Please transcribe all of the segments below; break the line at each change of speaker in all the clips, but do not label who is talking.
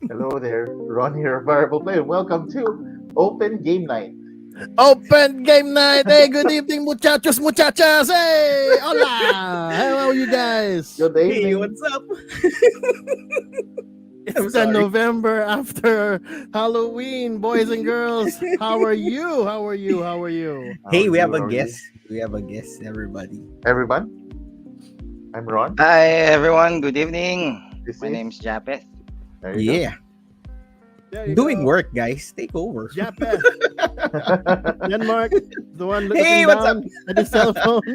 Hello there, Ron here, Variable Player. Welcome to Open Game Night.
Open game night. Hey, good evening, muchachos, muchachas. Hey, hola. How are you guys?
Good
Hey,
evening.
what's up?
It's
I'm
the
sorry.
November after Halloween, boys and girls. How are you? How are you? How are you?
How
Hey,
are
we
you?
have a
How are you?
guest. We have a guest, everybody.
Everyone, I'm Ron.
Hi everyone, good evening.
This
My
is.
name's Japeth.
There you
Yeah,
There you
doing
go.
work, guys. Take over.
Japeth.
go.
Denmark, the one
Hey,
looking
what's up?
down at his cell phone.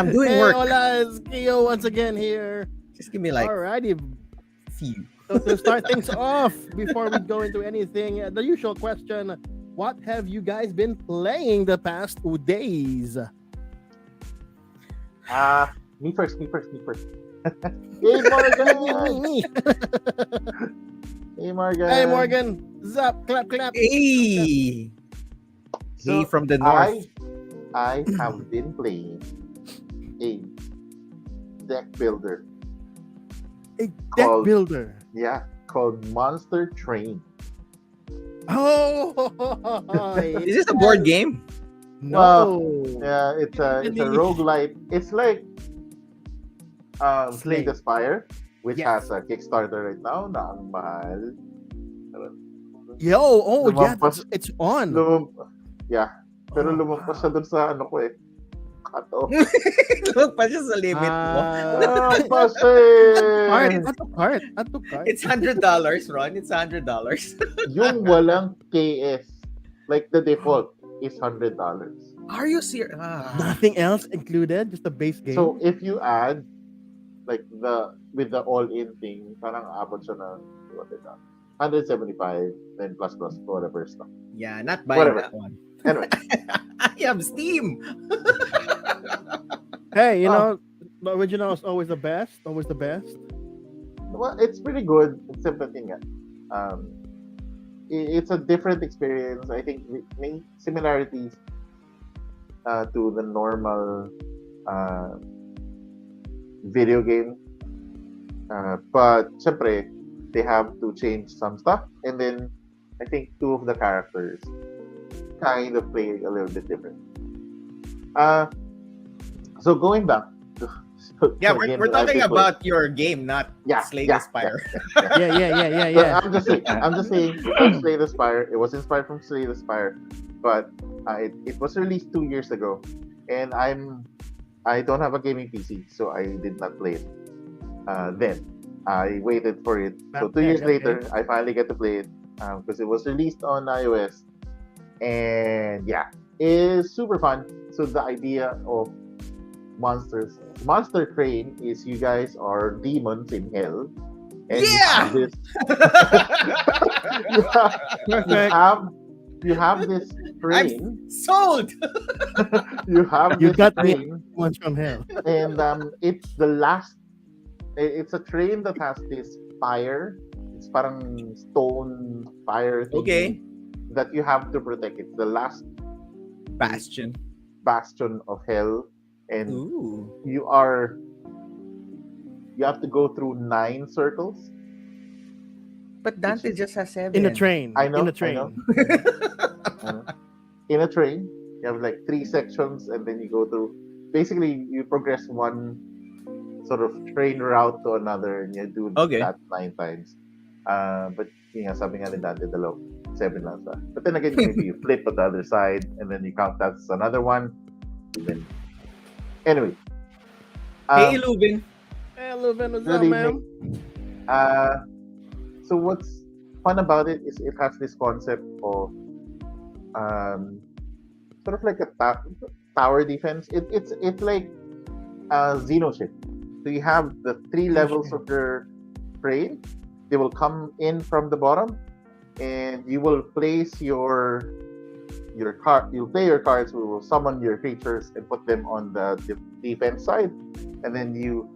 I'm doing
Hey,
work.
hola. It's Keo once again here.
Just give me like
Alrighty.
few.
So to start things off, before we go into anything, the usual question: what have you guys been playing the past 2 days?
Me first. Hey, Morgan.
Me.
Hey, Morgan.
Hey, Morgan. Zap, clap, clap.
Hey,
So,
hey from the north.
I have been playing a deck builder.
A deck
Called-
builder.
Yeah, called Monster Train.
Oh,
Is this a board game?
no.
Yeah, it's a roguelite. It's like Slay the Spire, which
Yes.
has a Kickstarter right now na ang mahal.
Yo, oh yeah,
Lumampas.
it's on.
Pero
Oh,
lumampas
wow.
siya dun sa ano ko eh. Kato.
Look pa siya sa limit mo.
Lumampas
Cart,
eh!
add to cart.
It's $100, Ron. It's $100.
Yung walang KS, like the default, is $100.
Are you serious?
Nothing else included, just the base game.
So if you add like with the all-in thing, parang abot siya na what is that? 175 then plus whatever stuff.
Yeah, not buying
Whatever.
that one.
Anyway,
I have Steam.
Hey, you
Oh.
know, the original is always the best. Always the best.
well, it's pretty good. Except the thing, it's a different experience. I think may similarities to the normal video game, but syempre, they have to change some stuff, and then I think two of the characters kind of play a little bit different. So going back.
Yeah,
again,
we're
I've
talking
been playing-
about your game, not Slay the Spire.
Yeah.
I'm just saying, Slay the Spire. It was inspired from Slay the Spire, but it was released 2 years ago, and I don't have a gaming PC, so I did not play it. Then I waited for it. So 2 years
Okay.
later, I finally get to play it because it was released on iOS, and yeah, it's super fun. So the idea of Monster Train is you guys are demons in hell, and
Yeah!
you
Perfect.
have this train.
Sold.
You have
You
this
got me.
train,
Once from hell.
and it's the last. It's a train that has this fire. It's parang stone fire thing
Okay.
that you have to protect. It's the last
Bastion.
bastion of hell, and
Ooh.
you have to go through 9 circles.
But Dante just has 7.
In a train.
I know,
In a
I
train.
know. In a train, you have like 3 sections, and then you go through. Basically, you progress one sort of train route to another, and you do
Okay.
that 9 times. But yun nga, sabi nga ni Dante, 7 lang siya. But then again, maybe you flip on the other side, and then you count that's another one. And then, anyway.
Hey, Lubin.
Hey, Lubin, what's
Good
up, man?
evening. So what's fun about it is it has this concept of sort of like a tower defense. It's like a Xenoship. So you have the 3 levels of your train. They will come in from the bottom, and you will place your card. You'll play your cards. We will summon your creatures and put them on the defense side, and then you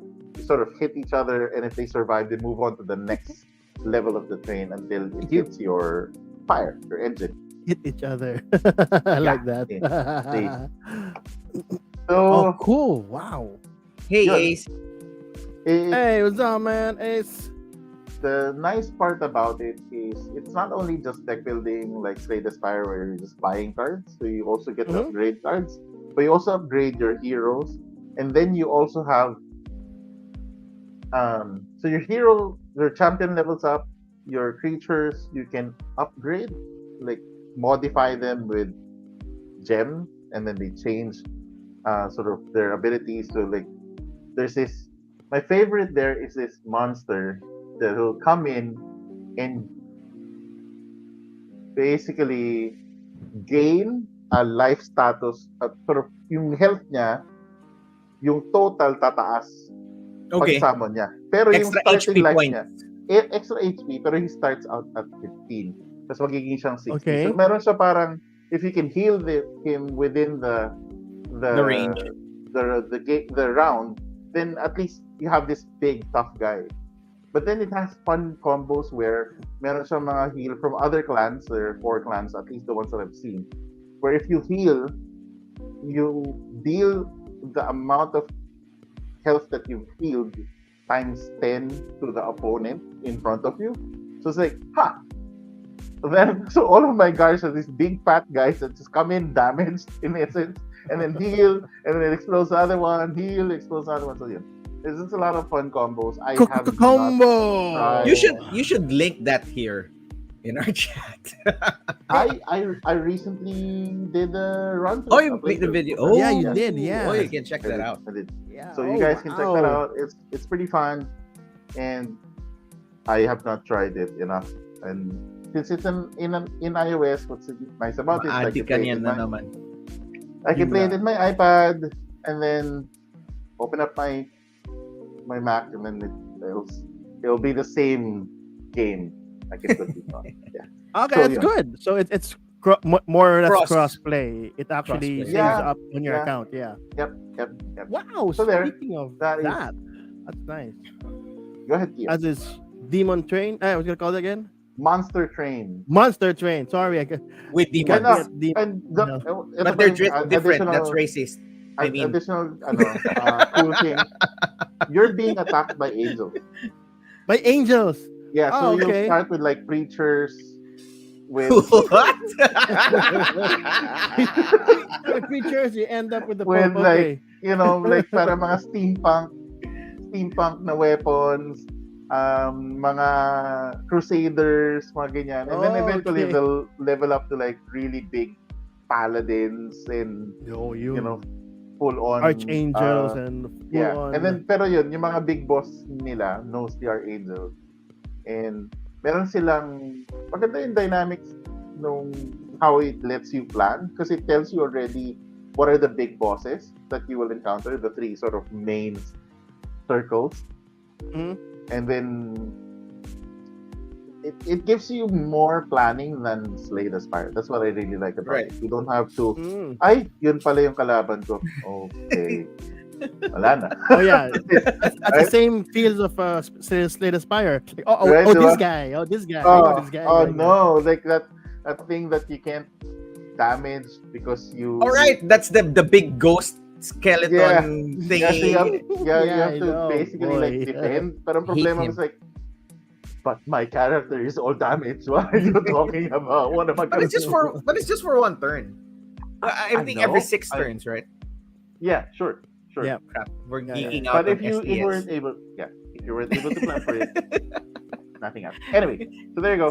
sort of hit each other. And if they survive, they move on to the next level of the train until it hits your fire, your engine.
Hit each other. I like that.
So
Oh, cool. Wow.
Hey,
Yun.
Ace.
it-
Hey, what's up, man? Ace.
the nice part about it is it's not only just deck building like Slay the Spire where you're just buying cards, so you also get to upgrade cards, but you also upgrade your heroes, and then you also have so your champion levels up, your creatures you can upgrade, like modify them with gem, and then they change sort of their abilities. So like there's this my favorite there is this monster that will come in and basically gain a life status at sort of yung health niya, yung total tataas pag
Okay.
summon niya. Pero yung
Extra
starting
HP
life
points.
niya, extra HP, pero he starts out at 15. Tapos magiging siyang 60.
Okay.
So meron siya parang, if you can heal him within the
range.
the round, then at least you have this big tough guy. But then it has fun combos where meron siyang mga heal from other clans. There are 4 clans, at least the ones that I've seen, where if you heal, you deal the amount of health that you've healed times 10 to the opponent in front of you. So it's like, ha! So all of my guys are these big fat guys that just come in damaged in essence, and then heal, and then explodes the other one, heal, explodes the other one. So yeah, there's just a lot of fun combos. I have
Combo.
not tried.
You should link that here in our chat.
I recently did a run.
Oh, you made the video. Oh,
Yeah, you did, yeah.
Oh, you can check that out.
I did.
Yeah.
So you guys can check that out. It's pretty fun, and I have not tried it enough. And since it's in iOS, what's nice about it? I can play it in my iPad, and then open up my Mac, and then it'll be the same game. I can put it on. Yeah.
Okay,
So,
that's
yeah.
good. So it's more or less
Cross.
cross-play. It actually
Cross-play.
saves
Yeah,
up on your
yeah.
account. Yeah.
Yep.
Wow.
So there,
Speaking of
that
that,
is-
that's nice.
Go ahead, Kia.
As is Demon Train. I was gonna call it again.
Monster Train.
Monster Train. Sorry, I got
With
Why
demons.
not?
Demon.
And the,
No.
ito
But
pa
they're
yung
different.
additional-
That's racist. I mean,
additional cool thing. You're being attacked by angels.
My angels.
Yeah, so
Oh,
you'll
okay.
start with like preachers with
what?
The creatures, you end up with the
With,
Pope.
like,
Okay.
like para mga steampunk na weapons, mga crusaders, mga ganyan. And then
Oh,
eventually
okay.
they'll level up to like really big paladins and
No, you
full on
archangels and full
yeah.
on.
And then pero yun, yung mga big boss nila knows they are angels. And meron silang maganda yung dynamics nung how it lets you plan because it tells you already what are the big bosses that you will encounter, the 3 sort of main circles.
Mhm.
And then it gives you more planning than Slay the Spire. That's what I really like about
Right.
it. You don't have to
Mm.
ay, yun pala yung kalaban ko. Okay. Wala na.
Oh yeah, that's the same feels of Slay the Spire. Like,
Right,
this
diba?
guy. Oh, this guy. I know this guy.
Oh
Like,
no, like that thing that you can't damage because you
All right, that's the big ghost skeleton thingy.
Yeah, so you have, you
Yeah,
have
I
to
know,
basically
boy.
like defend. Pero ang problema
him.
is like, but my character is all damaged. What are you talking about? What am I
But
gonna
it's just
do?
for one turn. I think
know.
every 6 turns, right?
Yeah, sure.
Yeah.
Crap, we're
Yeah,
geeking
yeah.
out
But
on
if you
SDS.
weren't able to plan for it, nothing else. Anyway, so there you go.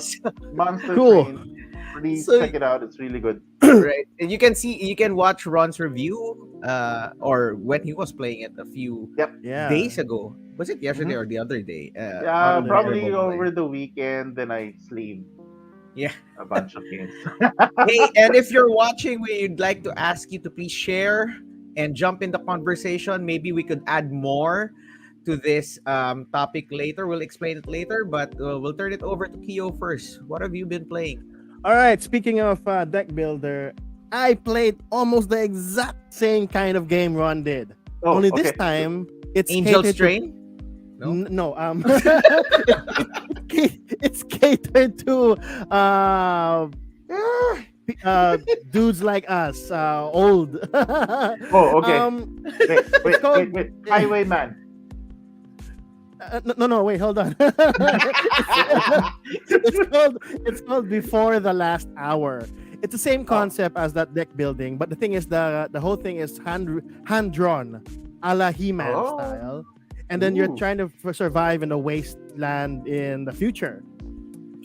Monster
Cool.
Train. Please
So-
check it out. It's really good.
Right, and you can watch Ron's review or when he was playing it a few
Yeah.
days ago. Was it yesterday or the other day?
Yeah,
on the
probably
Turbo
over
Play.
the weekend. Then I sleep
Yeah.
a bunch of games.
Hey, and if you're watching, we'd like to ask you to please share and jump in the conversation. Maybe we could add more to this topic later. We'll explain it later, but we'll turn it over to Kyo first. What have you been playing?
All right. Speaking of deck builder, I played almost the exact same kind of game Ron did.
Oh,
Only this
okay.
time it's
Angel
catered to-
Strain? No?
No, it's catered to dudes like us, old.
Oh, okay.
Um,
Wait.
called-
Highwayman.
No, wait, hold on. It's called Before the Last Hour. It's the same
Oh.
concept as that deck building, but the thing is the whole thing is hand drawn, a la He-Man
Oh.
style, and then you're
Ooh.
trying to survive in a wasteland in the future.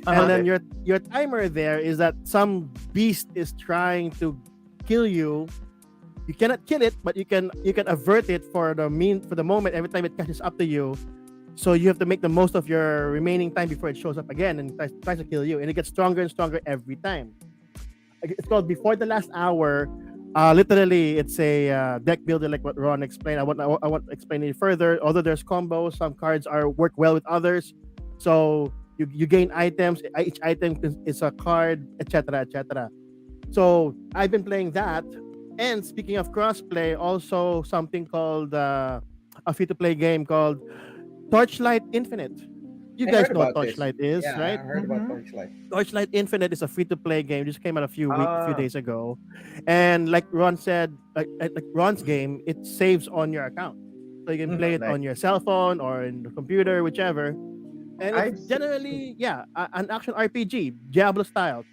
And
Uh-huh.
then
Okay.
your timer there is that some beast is trying to kill you. You cannot kill it, but you can avert it for the moment. Every time it catches up to you, so you have to make the most of your remaining time before it shows up again and tries to kill you, and it gets stronger and stronger every time. It's called Before the Last Hour. Literally, it's a deck builder, like what Ron explained. I want to explain it further. Although there's combos, some cards are work well with others, so you gain items. Each item is a card, etc., etc. So I've been playing that. And speaking of crossplay, also something called a free-to-play game called Torchlight Infinite. You
I
guys
heard
know what
about this.
Torchlight is,
Yeah,
right?
I heard about
Mhm.
Torchlight.
Torchlight Infinite is a free-to-play game. Just came out a few
Ah.
days ago, and like Ron said, like Ron's game, it saves on your account, so you can play it
Nice.
on your cell phone or in the computer, whichever. And it's
I've seen.
generally, yeah, an action RPG, Diablo style,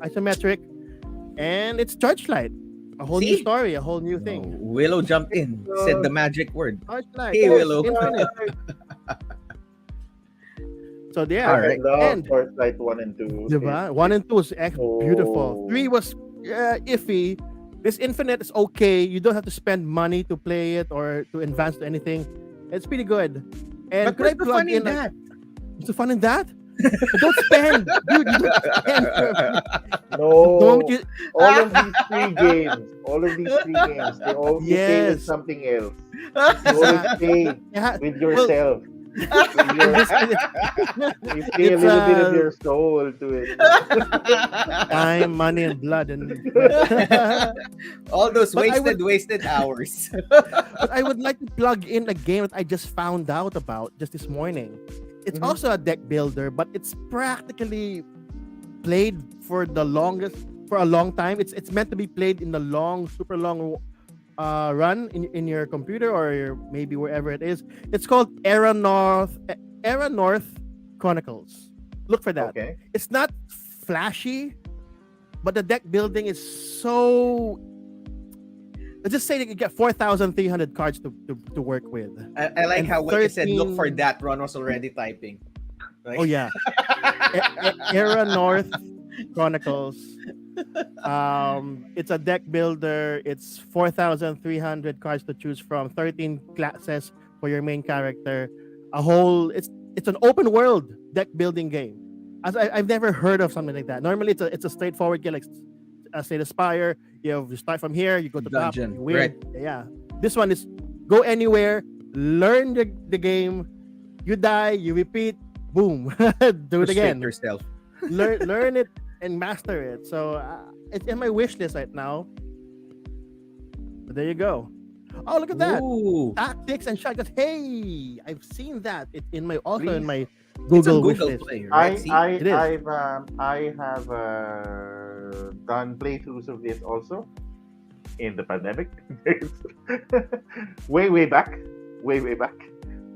isometric, and it's Torchlight, a whole new
See?
story, a whole new
Oh,
thing.
Willow jumped in, said the magic word.
Torchlight,
Hey,
yes,
Willow.
Infinite.
I,
So
I
yeah,
Alright.
love
and
Torchlight 1 and 2.
diba? 1 and 2 is beautiful.
Oh.
3 was iffy. This Infinite is okay. You don't have to spend money to play it or to advance to anything. It's pretty good. And
But
could I
what's the
plug
fun in
in?
that?
What's the fun in that? Don't spend, dude. You don't spend. The
No.
moment you,
All of these free games, they all you pay with
yes,
something else. You always pay
yeah.
with
Well,
yourself. With
in
your,
this,
you pay a
it's
little bit of your soul to it.
time, money, and blood, and
All those
But I would-
wasted hours.
but I would like to plug in a game that I just found out about just this morning. It's
Mhm.
also a deck builder, but it's practically played for a long time. It's meant to be played in the super long run in your computer or maybe wherever it is. It's called Era North Chronicles. Look for that.
Okay.
It's not flashy, but the deck building is so. Let's just say that you get 4,300 cards to work with.
I like
And
how when you said look for
13
that, Ron was already typing. Like,
Oh yeah, Era North Chronicles. It's a deck builder. It's 4,300 cards to choose from. 13 classes for your main character. It's an open world deck building game. I've never heard of something like that. Normally it's a straightforward game like say the Spire. You start from here. You go to top.
Dungeon,
You win. Yeah. This one is go anywhere. Learn the game. You die. You repeat. Boom. Do it
restrict
again.
yourself.
learn it and master it. So it's in my wish list right now. But there you go. Oh, look at that!
Ooh,
Tactics and shotguns. Hey, I've seen that. It's in my
Please.
my
it's a
Google wish
Google
list.
Play,
I
right? See?
I
It is.
I have done playthroughs of this also in the pandemic. way back, way back.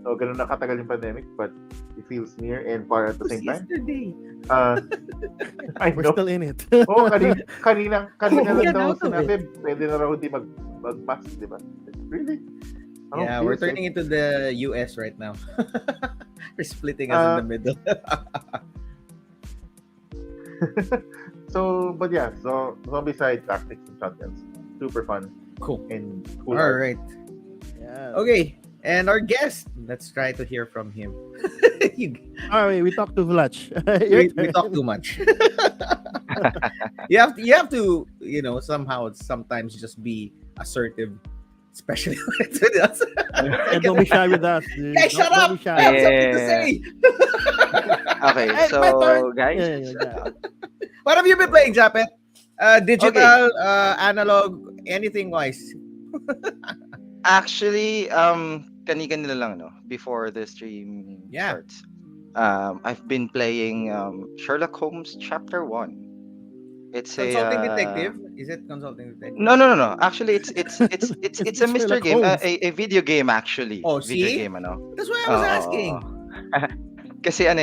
So ganun na katagal yung pandemic, but it feels near and far at the same time.
Yesterday.
Uh, I
We're
know.
still in it.
Oh, kanina lang
Get
daw
out of
sinabi, pwede na raw hindi mag-mask, di ba? Really? I don't
Yeah,
feel
we're
safe.
turning into the US right now. We're splitting us in the middle.
So, but yeah, so Zombicide Tactics and Shotguns, super fun
Cool.
and cool.
All
art.
right.
Yeah.
Okay. And our guest, let's try to hear from him. you,
All right, we talked too much.
we talk too much. you have to, somehow sometimes just be assertive, especially to us.
And don't be shy with us. Dude.
Guys, shut
Don't
up!
be
I
shy.
have something to
Yeah.
say.
Okay,
Hey, my
so
turn.
guys,
Yeah.
What have you been playing, Japet? Digital, analog, anything wise?
actually, kani-kanina lang, no, before the stream
Yeah.
starts. I've been playing Sherlock Holmes Chapter 1. It's a
Consulting detective. Is it consulting detective?
no. Actually, it's a
It's
Mr.
Sherlock
Game,
Holmes.
a video game actually,
Oh,
video
see?
game ano.
That's why I was
Oo.
asking.
Kasi ano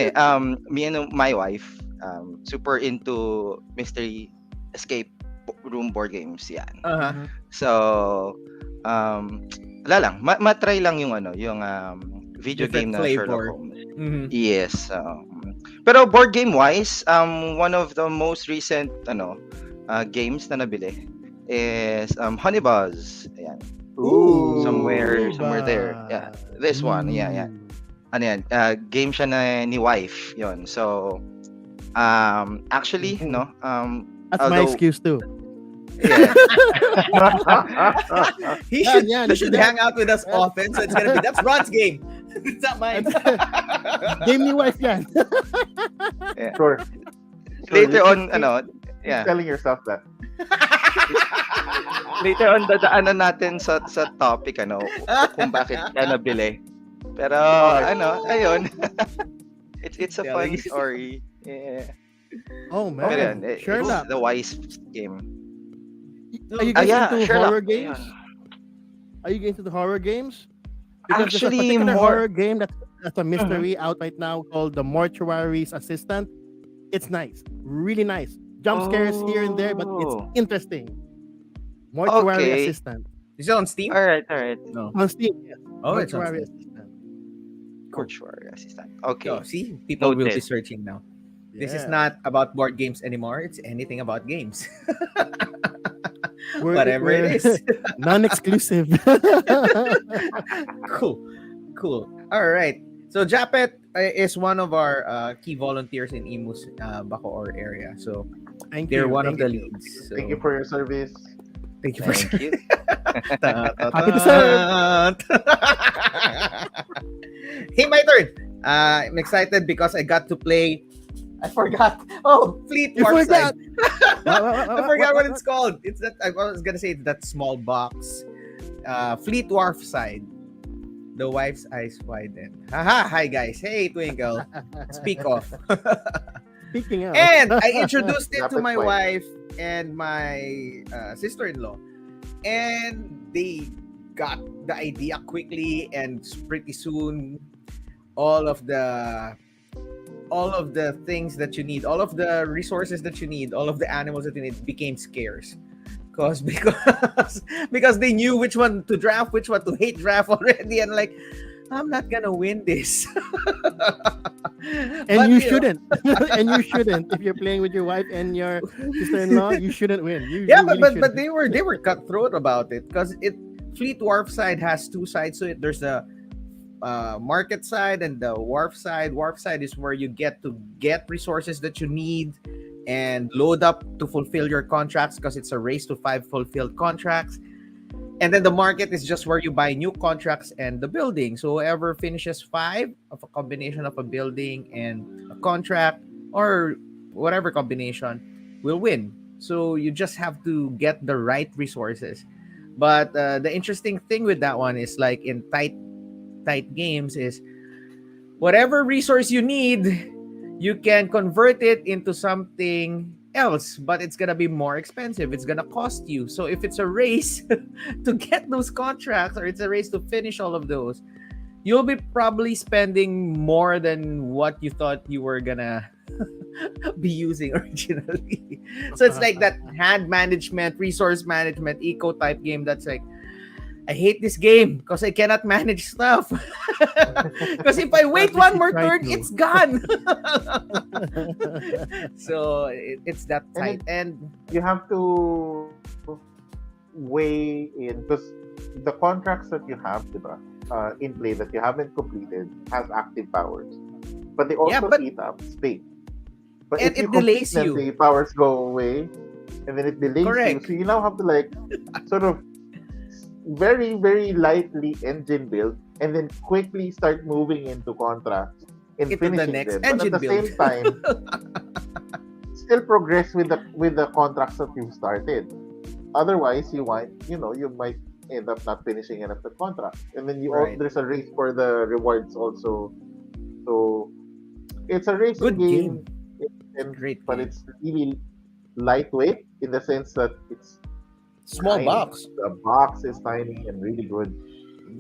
me and my wife super into mystery escape room board games yan.
Uh-huh.
Mhm.
So wala lang, matry lang yung yung video
Different
game na Sherlock
flavor.
Holmes.
Mm-hmm.
Yes. Pero board game wise, one of the most recent games na nabili is Honey Buzz. Ayan.
Ooh.
Somewhere there. Yeah. This one. Yeah.
Ooh.
Ano yan? Game siya ni wife. Yon. So actually no
That's my
although
excuse too.
yeah.
He should hang out with us often. So it's gonna be that's Ron's game. It's not mine.
Game ni wife yan.
Sure.
Later
you
on
keep
yeah.
telling yourself that.
Later on dadaanan natin sa topic kung bakit siya nabili. Pero ayun. it's a fun story. Yeah.
Oh man.
Pero yan,
Sherlock.
it's the wise game.
Are you guys into
Sherlock.
horror games? Are you into the horror games? Because there's a
Actually,
particular
more
horror game that's a mystery out right now called The Mortuary's Assistant. It's nice, really nice. Jump scares here and there, but it's
Oh.
interesting. Mortuary
Okay.
Assistant
Is it on Steam?
All right.
No.
on Steam. Yes.
Oh, it's on
Mortuary
Steam.
Assistant.
Virtual assistant. Okay.
Oh, see, people will be
Noted.
searching now. This is
Yeah.
not about board games anymore. It's anything about games.
We're-
Whatever
we're
it is.
non-exclusive.
Cool. All right. So Japet is one of our key volunteers in Imu's Bacoor area. So
Thank
they're
you.
one of
Thank
the
you.
leads. So
Thank you for your service.
thank you for
Thank you.
Happy to serve.
Hey, my turn. I'm excited because I got to play. I forgot. Oh, Fleet
You
Warp
forgot.
Side. I forgot what it's called. It's that I was gonna say it's that small box. Fleet Wharf Side. The wife's eyes widen. Haha, hi guys. Hey Twinkle. Speak of.
Speaking of.
And I introduced it to
Rapid
my
fire.
wife and my sister-in-law. And they got the idea quickly, and pretty soon all of the things that you need, all of the resources that you need, all of the animals that you need became scarce. Because they knew which one to draft, which one to hate draft already, and like, I'm not gonna win this.
And
But,
you
know,
shouldn't. And you shouldn't. If you're playing with your wife and your sister-in-law, you shouldn't win. You
yeah,
really
but
shouldn't.
they were cutthroat about it because Fleet Wharf side has two sides to it. There's the market side and the wharf side. Wharf side is where you get to get resources that you need and load up to fulfill your contracts because it's a race to 5 fulfilled contracts. And then the market is just where you buy new contracts and the building. So whoever finishes 5 of a combination of a building and a contract or whatever combination will win. So you just have to get the right resources. But the interesting thing with that one is like in tight games is whatever resource you need, you can convert it into something else, but it's gonna be more expensive. It's gonna cost you. So if it's a race to get those contracts or it's a race to finish all of those, you'll be probably spending more than what you thought you were gonna be using originally. So it's like that hand management, resource management, eco type game that's like, I hate this game because I cannot manage stuff. Because if I wait one more
Try
turn,
to.
it's gone. So it's that tight. And
You have to weigh in because the contracts that you have, diba, in play that you haven't completed has active powers, but they also
but-
eat up space. But
And
if you
it delays
complete them,
you.
the powers go away, and then it delays
Correct.
you. So you now have to like sort of very very lightly engine build, and then quickly start moving into contracts and
Into the
finishing
next
them. But
engine
at the
build.
same time, still progress with the contracts that you've started. Otherwise, you might end up not finishing enough the contract, and then
Right.
there's a race for the rewards also. So it's a racing
Good game.
and,
Great
but
game.
it's really lightweight in the sense that it's
Small
tiny.
box.
The box is tiny and really good.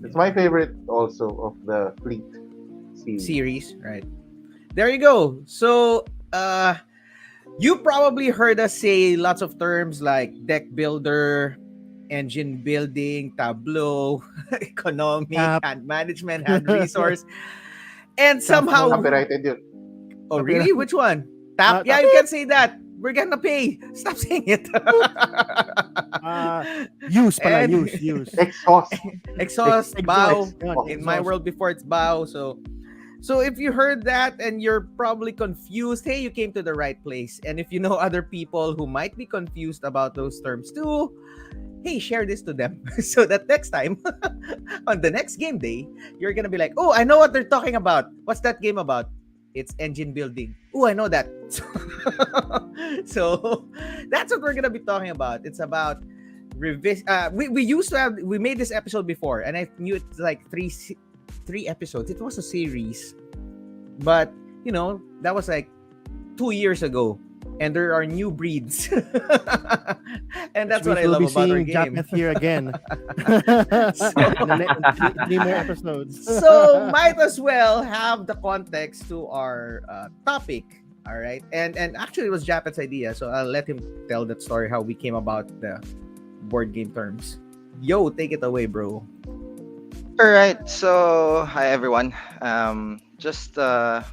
It's my favorite also of the Fleet series.
Right? There you go. So, you probably heard us say lots of terms like deck builder, engine building, tableau, economic,
Tap.
hand management, hand resource, and somehow.
Shuffle.
Copyrighted yun.
Oh, really? Which one? Tap? Yeah,
Tap.
you can say that. We're gonna pay. Stop saying it.
Use pala,
And-
use.
Exhaust.
Exhaust,
Exhaust.
bow.
Yun,
In my
exhaust.
world before it's bow. So if you heard that and you're probably confused, hey, you came to the right place. And if you know other people who might be confused about those terms too, hey, share this to them so that next time on the next game day, you're gonna be like, oh, I know what they're talking about. What's that game about? It's engine building. Oh, I know that. So that's what we're gonna be talking about. It's about we made this episode before, and I knew it's like three episodes. It was a series, but that was like 2 years ago, and there are new breeds, and that's what I love about our game.
Japeth here again. Three more episodes.
So might as well have the context to our topic. All right, and actually it was Japet's idea, so I'll let him tell that story how we came about the board game terms. Yo, take it away, bro.
All right. So, hi everyone. Just story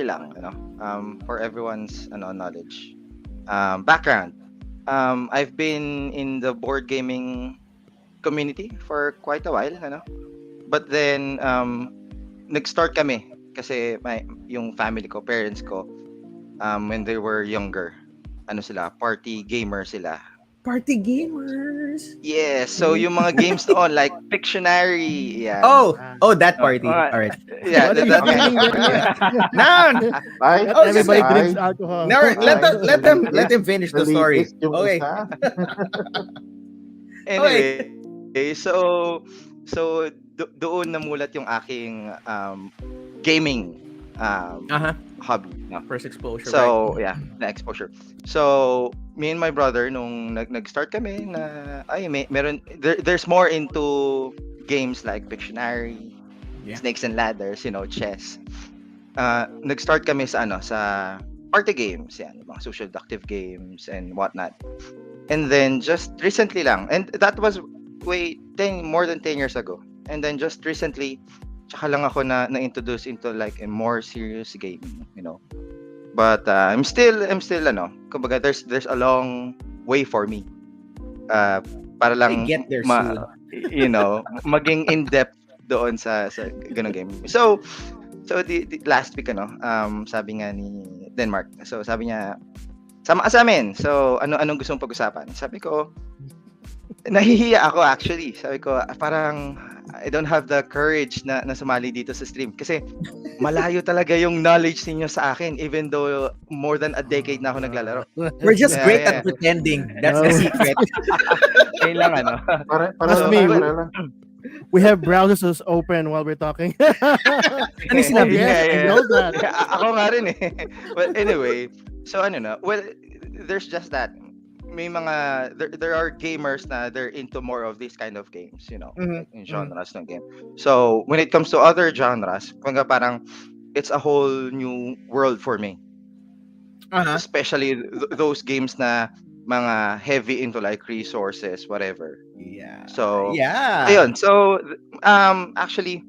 lang, for everyone's knowledge. Background. I've been in the board gaming community for quite a while, But then nag-start kami kasi yung family ko, parents ko, when they were younger, party gamer sila.
Party gamers.
Yeah, so yung mga games noon like Pictionary, yeah.
Oh, that party.
Alright.
All right.
Yeah,
What are you doing there?
Now,
Ay,
Oh, just
Everybody
like-
drinks alcohol.
now let him finish the story.
Latest yung
Okay.
isa.
Anyway, so doon namulat yung aking gaming hobby, no?
First exposure.
So, yeah, na exposure. So, me and my brother nung nag-start kami na there's more into games like Pictionary,
Yeah.
Snakes and Ladders, chess. Nag-start kami sa party games, yan, mga social deductive games and whatnot. And then just recently lang, and that was more than 10 years ago. And then just recently, tsaka lang ako na-introduce into like a more serious game, But I'm still kumbaga there's a long way for me. Para lang
I get there soon.
maging in-depth doon sa ganung game. So the last week sabi nga ni Denmark. So sabi niya, sama ka sa amin. So anong gusto mong pag-usapan? Sabi ko, nahihiya ako actually. Sabi ko, parang I don't have the courage na sumali dito sa stream kasi malayo talaga yung knowledge niyo sa akin even though more than a decade na ako naglalaro.
We're just
Yeah,
great
yeah.
at pretending. That's the secret.
Ayun lang
Para
Trust
lang,
me,
para lang.
We have browsers open while we're talking.
Ano yung sinabi niya?
Yes, I know that.
Ako nga rin eh. But anyway, so there's just that. May mga there are gamers na they're into more of these kind of games,
Mhm.
in genres ng game. So when it comes to other genres, parang it's a whole new world for me. Especially those games na mga heavy into like resources, whatever.
Yeah.
So
Yeah.
ayun. So actually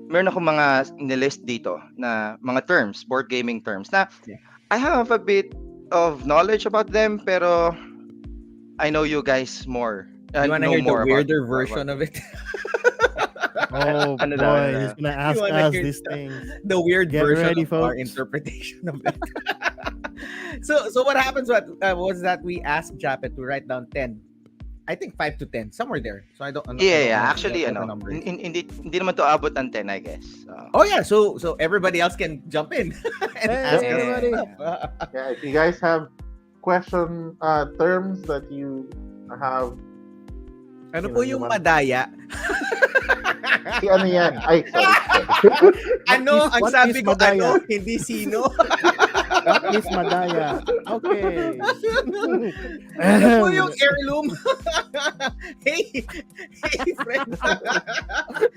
meron ako mga nilist dito na mga terms, board gaming terms na
Yeah.
I have a bit of knowledge about them pero I know you guys more.
You wanna
know
hear the
more
weirder
about
version of it?
Oh
Ano daw,
boy,
ano
he's gonna ask
You wanna
us
hear
these
the-
things.
The weird
Get
version
ready,
of our
folks.
interpretation of it. So what happens was that we asked Japet to write down 10. I think 5 to 10, somewhere there. So I don't know.
Yeah,
know
actually
what the number is.
hindi naman to abot ng 10 I guess.
Oh yeah, so everybody else can jump in and
Hey,
ask us
everybody.
stuff.
Yeah, if you guys have terms that you have,
Ano po yung madaya?
Si ano yan? Ay, sorry.
Ano? Ang
What
sabi
is
ko,
Madaya?
ano? Hindi sino.
What is Madaya? Okay.
Ano po yung heirloom? hey, friend.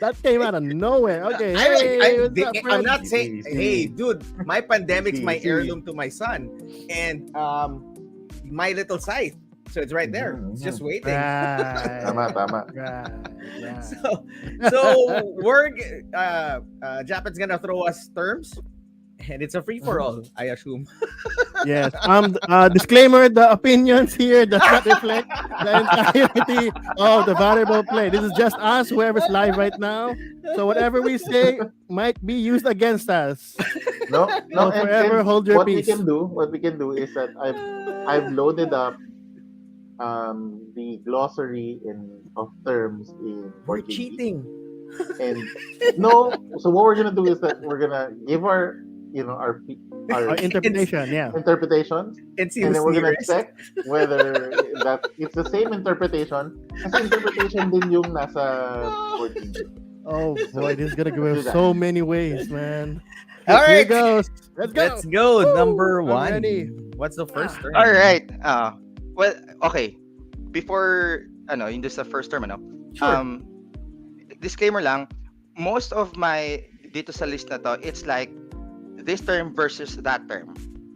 That came out of nowhere. Okay. Hey, what's up,
I'm
friend?
not saying,
Easy.
hey, dude, my pandemic's my
Easy.
heirloom to my son. And my little scythe. So it's right there. It's just waiting.
Right.
Tama.
Right. Yeah.
So we're Japan's gonna throw us terms, and it's a free for all, I assume.
Yes. Disclaimer: the opinions here does not reflect the entirety of the variable play. This is just us, whoever's live right now. So whatever we say might be used against us.
No,
So forever hold your
what
peace.
we can do is that I've loaded up the glossary of terms in
We're
Board Game Geek.
cheating.
And no, so what we're gonna do is that we're gonna give our
Our interpretation, yeah.
interpretations,
And see
and
who's
then we're gonna
nearest.
check whether that it's the same interpretation. Kasi interpretation din yung nasa Board Game Geek.
Oh boy, this is gonna go
Do that.
so many ways, man.
All
Here
right.
it goes. Let's go.
Let's go.
Woo!
Number
I'm
one.
ready.
What's the first term?
All right. Well, okay. Before yung sa first term
Sure.
disclaimer lang, most of my dito sa list na to, it's like this term versus that term.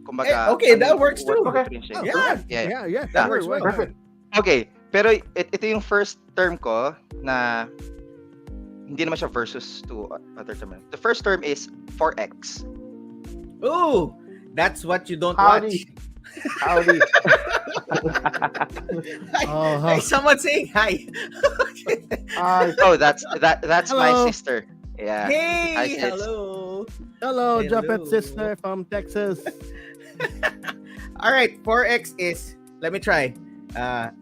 Kumbaga,
Okay, that works too.
Okay.
differentiate.
Yeah.
Yeah.
That
Sure,
works
why
well.
not?
Perfect.
Okay, pero ito yung first term ko na hindi naman siya versus to other term. The first term is 4x.
Ooh, that's what you don't
Howdy. Howdy.
Oh,
Hey, someone saying hi.
Oh, that's my
Hello.
sister. Yeah.
Hey,
Hi, sis.
hello.
hello,
Hello.
Japet sister from Texas.
All right, 4x is, let me try.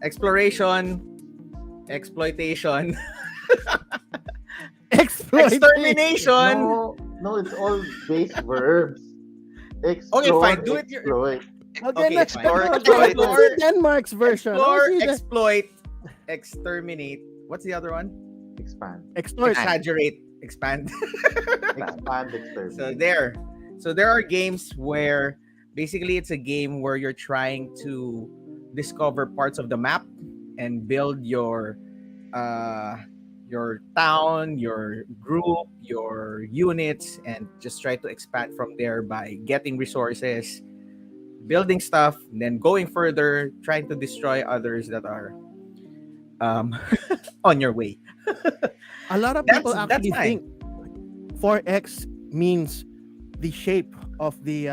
Exploration, exploitation, extermination.
No, it's all base verbs. Explore,
Okay, fine, do it your-
exploit.
Okay,
Okay,
next
fine.
Explore,
let's
exploit.
see Denmark's version.
Explore,
Let's see the-
exploit, exterminate. What's the other one?
Expand.
Exploit.
Exaggerate, expand.
Expand, exterminate.
So there are games where basically it's a game where you're trying to discover parts of the map and build your town, your group, your units, and just try to expand from there by getting resources, building stuff, and then going further, trying to destroy others that are on your way.
A lot of
That's-
people
that's
actually
fine.
think 4x means the shape of the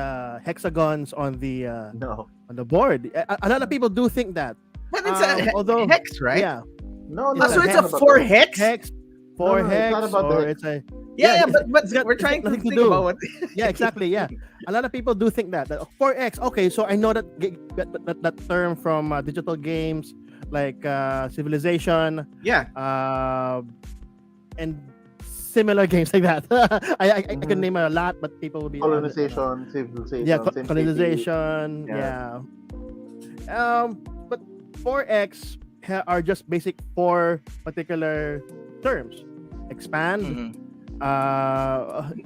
hexagons on the
No.
board. A lot of people do think that.
But it's a
although
hex, right?
Yeah,
No,
Ah,
So it's
it's
a
not about
4
that.
hex?
hex, 4
No, it's
hex,
not about the
or
hex.
it's a
Yeah,
it's-
but
it's got-
we're
it's
trying
got
to
nothing to
think
do.
about what.
Yeah, exactly. Yeah, a lot of people do think that 4x. Okay, so I know that term from digital games like Civilization,
Yeah.
and similar games like that. I can name a lot, but people will be
Colonization, civilization,
Yeah,
SimCity.
colonization.
Yeah.
Yeah. But 4x are just basic 4 particular terms. Expand.
Mhm.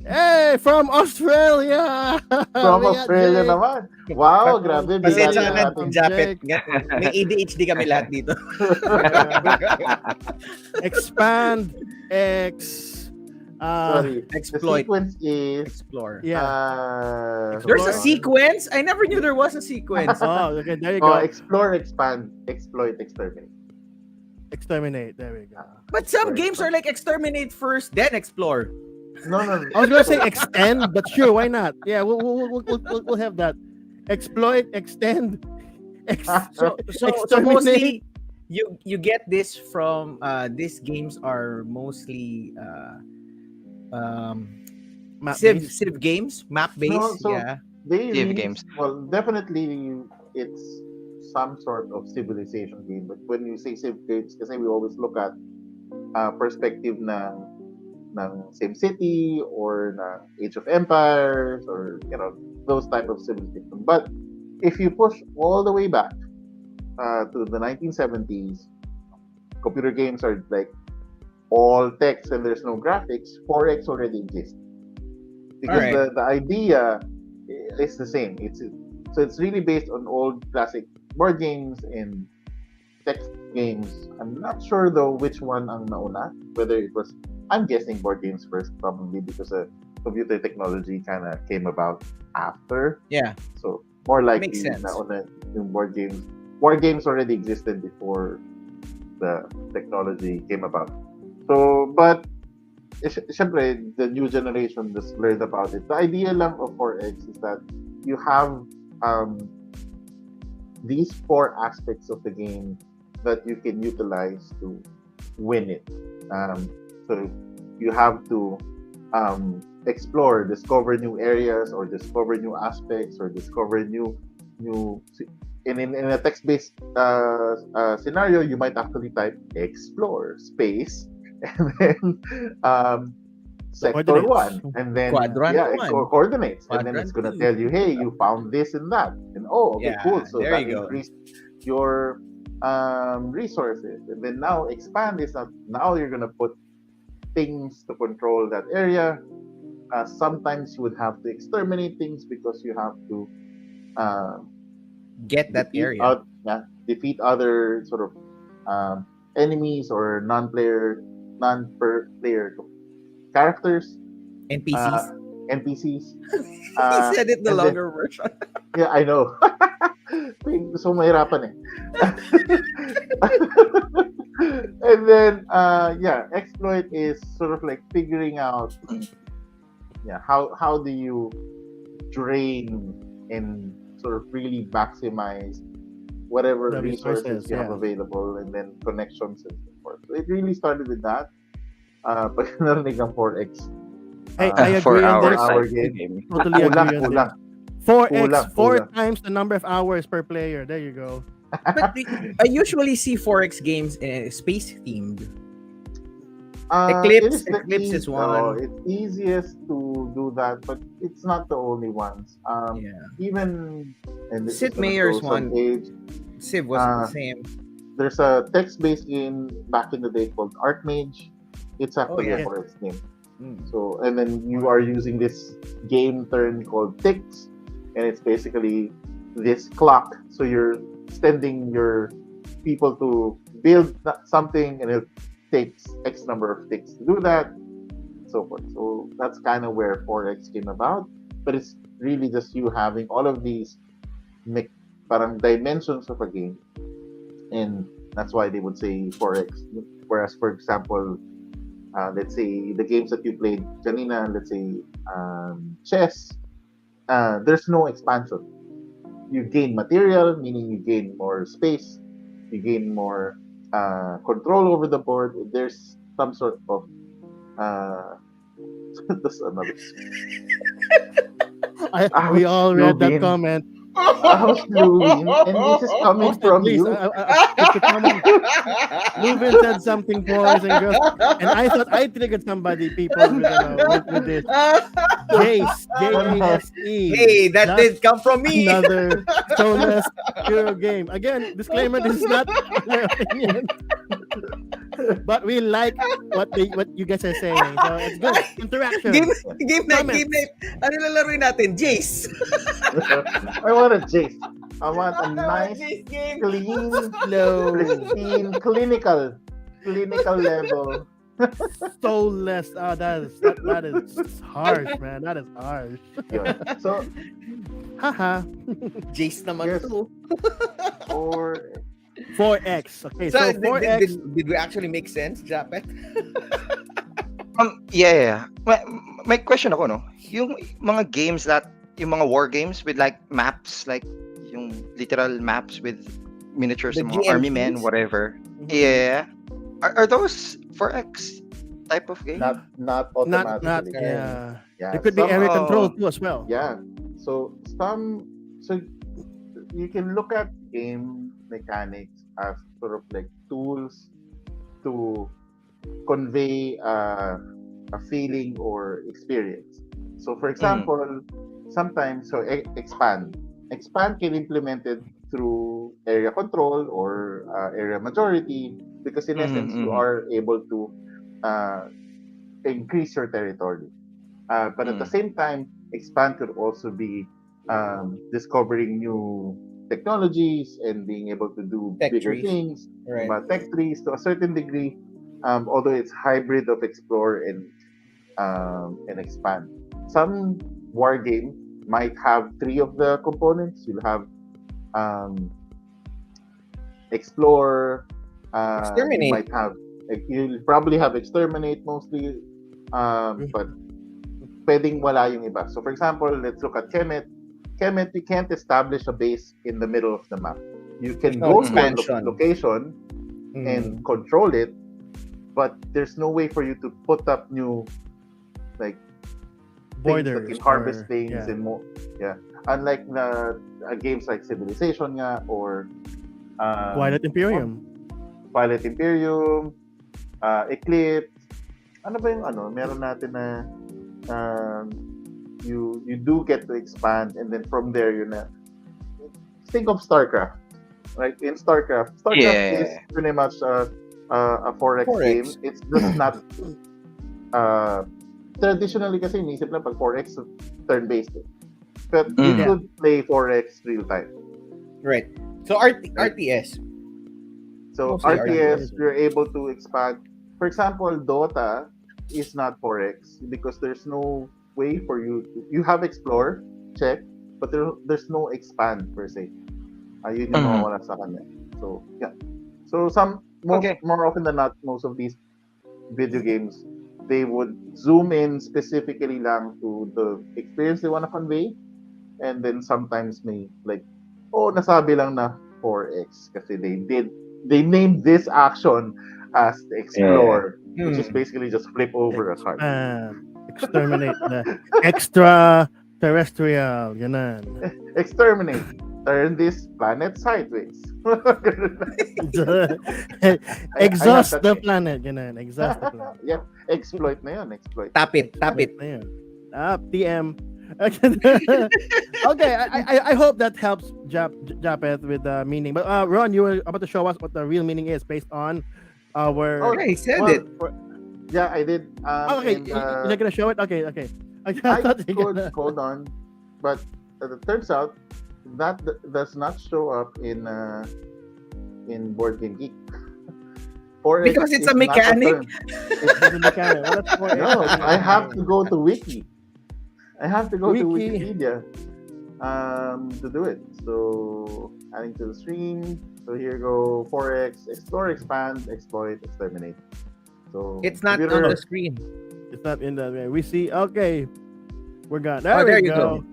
Hey, from Australia.
From
We got
Australia
Jake.
naman. Wow, grabe.
Pasensya
Bigla
na,
natin.
Japet.
Jake.
May ADHD kami lahat dito.
Expand. X.
Sorry.
Exploit.
The sequence is
Explore.
Yeah.
There's a
Explore.
sequence? I never knew there was a sequence.
Oh, okay. There you go.
explore, expand, exploit, exterminate.
Exterminate. There we go.
But some games are like exterminate first, then explore.
No.
I was gonna say extend, but sure, why not? Yeah, we'll have that. Exploit, extend,
So
exterminate.
mostly you get this from these games are mostly
Map
civ
based.
games, map based.
No, so-
Yeah.
They
Civ
really-
games.
Well, definitely it's some sort of civilization game. But when you say civ games, kasi we always look at perspective ng SimCity or ng Age of Empires or those type of civilization. But if you push all the way back to the 1970s, computer games are like all text and there's no graphics, 4X already exists
All
because
right.
the idea is the same. It's really based on old classic board games and text games. I'm not sure though which one ang nauna. Whether it was, I'm guessing board games first, probably because computer technology kind of came about after.
Yeah.
So more
Makes
likely
sense.
nauna yung board games. Board games already existed before the technology came about. So, but syempre, the new generation just learned about it. The idea lang of 4X is that you have um, these four aspects of the game that you can utilize to win it. So you have to explore, discover new areas, or discover new aspects, or discover new. In a text-based scenario, you might actually type explore space and then sector
coordinates.
1 and then
Quadrant one.
coordinates, and then it's
Quadrant
gonna
two.
tell you, hey, you found this and that, and oh, okay,
Yeah,
cool, so
there
that
you go.
increased your resources. And then now expand is not, now you're gonna put things to control that area. Sometimes you would have to exterminate things because you have to uh,
Get that
defeat
area.
defeat other sort of enemies or non-player characters,
NPCs.
NPCs.
He said it the
And then,
longer version.
yeah, I know. So mahirapan eh. And then, exploit is sort of like figuring out, how do you drain and sort of really maximize whatever
The
resources
resources,
you have
yeah.
available, and then connections and so forth. So it really started with that. Pag narinig ang 4X,
Hey, I
For
agree on
our
this.
our
type of
game.
game.
Totally
Kulang,
agree on
kulang.
this. 4x,
Kulang,
four
kulang.
times the number of hours per player. There you go.
But I usually see 4X games space themed. Eclipse. Eclipse is one.
It's easiest to do that, but it's not the only ones.
Yeah.
Even, and this is
Sid
gonna
Meier's
show some
one.
age.
Civ was the
Uh,
same.
There's a text-based game back in the day called Archmage. It's actually
yeah.
a 4X game.
Mm.
So, and then you are using this game term called ticks, and it's basically this clock. So you're sending your people to build something, and it takes X number of ticks to do that, so forth. So that's kind of where 4X came about. But it's really just you having all of these parang dimensions of a game, and that's why they would say 4X. Whereas, for example, let's say the games that you played kanina, let's say chess, there's no expansion. You gain material, meaning you gain more space, you gain more control over the board. There's some sort of that's another.
We
Ouch,
all read that
Lubin.
comment.
Ouch, Lubin. And this is coming
Listen,
from
please.
you.
It's the comment. Lubin said something, boys and girls, and I thought I triggered somebody, people, with this. Jace, Jase.
Hey, that
Just
did come from me.
another soulless Euro game. Again, disclaimer: this is not our opinion, but we like what you guys are saying. So it's good interaction.
Game night,
Comments.
game night. Ano lalaroin natin? Jace.
I want a Jace. I want a nice,
Jace game.
clean,
Slow,
pristine, clinical level.
soulless. Oh, that is harsh, man. That is harsh.
Yun. So,
Haha.
Jace naman
Yes.
to.
or
4x. Okay,
So,
so
did,
4x.
did we actually make sense, Japet?
Yeah. May question ako, no? Yung mga games yung mga war games with like maps, like yung literal maps with miniatures
The
ng mga army men,
GMPs?
whatever.
Mhm.
Yeah. Are those 4X type of game?
not
Not
automatically.
yeah.
Yeah,
It could be area
Oh.
control too as well.
Yeah. So you can look at game mechanics as sort of like tools to convey a feeling or experience. So, for example, sometimes expand can implement it through area control or area majority, because in essence you are able to uh, increase your territory. But at the
Mm.
same time, expand could also be discovering new technologies and being able to do
Tech
bigger
trees.
things,
Right.
tech trees to a certain degree. Although it's hybrid of explore and expand. Some war game might have three of the components. You'll have um, explore. You
Exterminate.
might have you'll probably have exterminate mostly, but pwedeng wala yung iba. So for example, let's look at Kemet. Kemet, you can't establish a base in the middle of the map. You
There's
can
no
go to a
expansion.
location and control it, but there's no way for you to put up new like things that
Borders
can harvest
or
things and more. Yeah, unlike the games like Civilization nga or
Twilight Imperium.
Twilight Imperium, Eclipse. Ano ba yung ano? Meron natin na um, you do get to expand and then from there you na think of StarCraft. Right? In StarCraft is
Yeah.
pretty much a 4X game.
4X.
It's just not traditionally kasi inisip lang pag 4X turn-based. But you
Mm.
could play 4X real time.
Right. So RTS.
So
Mostly
RTS, you're able to expand. For example, Dota is not 4X because there's no way for you to, you have explore, check, but there's no expand per se. Yun yung
Mhm.
mawawala sa kanya. So, yeah. So
Okay.
more often than not, most of these video games, they would zoom in specifically lang to the experience they want to convey, and then sometimes may like, oh, nasabi lang na 4X kasi they named this action as explore, which is basically just flip over a card.
Exterminate the extra terrestrial. Ganun.
Exterminate. Turn this planet sideways.
Exhaust
that
the
name.
planet. Ganun. Exhaust the planet.
Yeah, exploit na yun. Exploit.
Tap it.
Ayun. TM. Okay, I hope that helps Japeth with the meaning. But Ron, you were about to show us what the real meaning is based on our.
Oh,
Yeah, he said
well,
it.
Yeah, I did.
Okay,
and,
you're not gonna show it. Okay. I
I
thought you
could
gonna-
hold on, but it turns out that does not show up in Board Game Geek. 4X
Because it's
is
a
not
mechanic?
term.
It's a mechanic. Well, that's 4X.
No, I have to go to Wiki. I have to go to
Wiki.
Wikipedia to do it. So adding to the stream. So here go 4X, explore, expand, exploit, exterminate. So
It's not on
computer-
the screen.
It's not in the way. We see. Okay, we're gone. There,
Oh, there
we
you
go.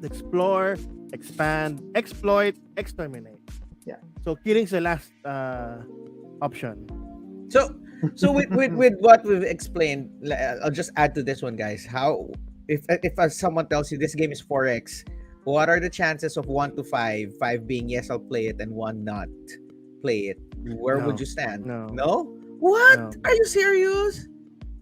Explore, expand, exploit, exterminate.
Yeah.
So killing's the last option.
So with what we've explained, I'll just add to this one, guys. How if someone tells you this game is 4X, what are the chances of 1 to 5? 5 being yes, I'll play it, and 1 not play it. Where
No.
would you stand?
No.
No? What?
No.
Are you serious?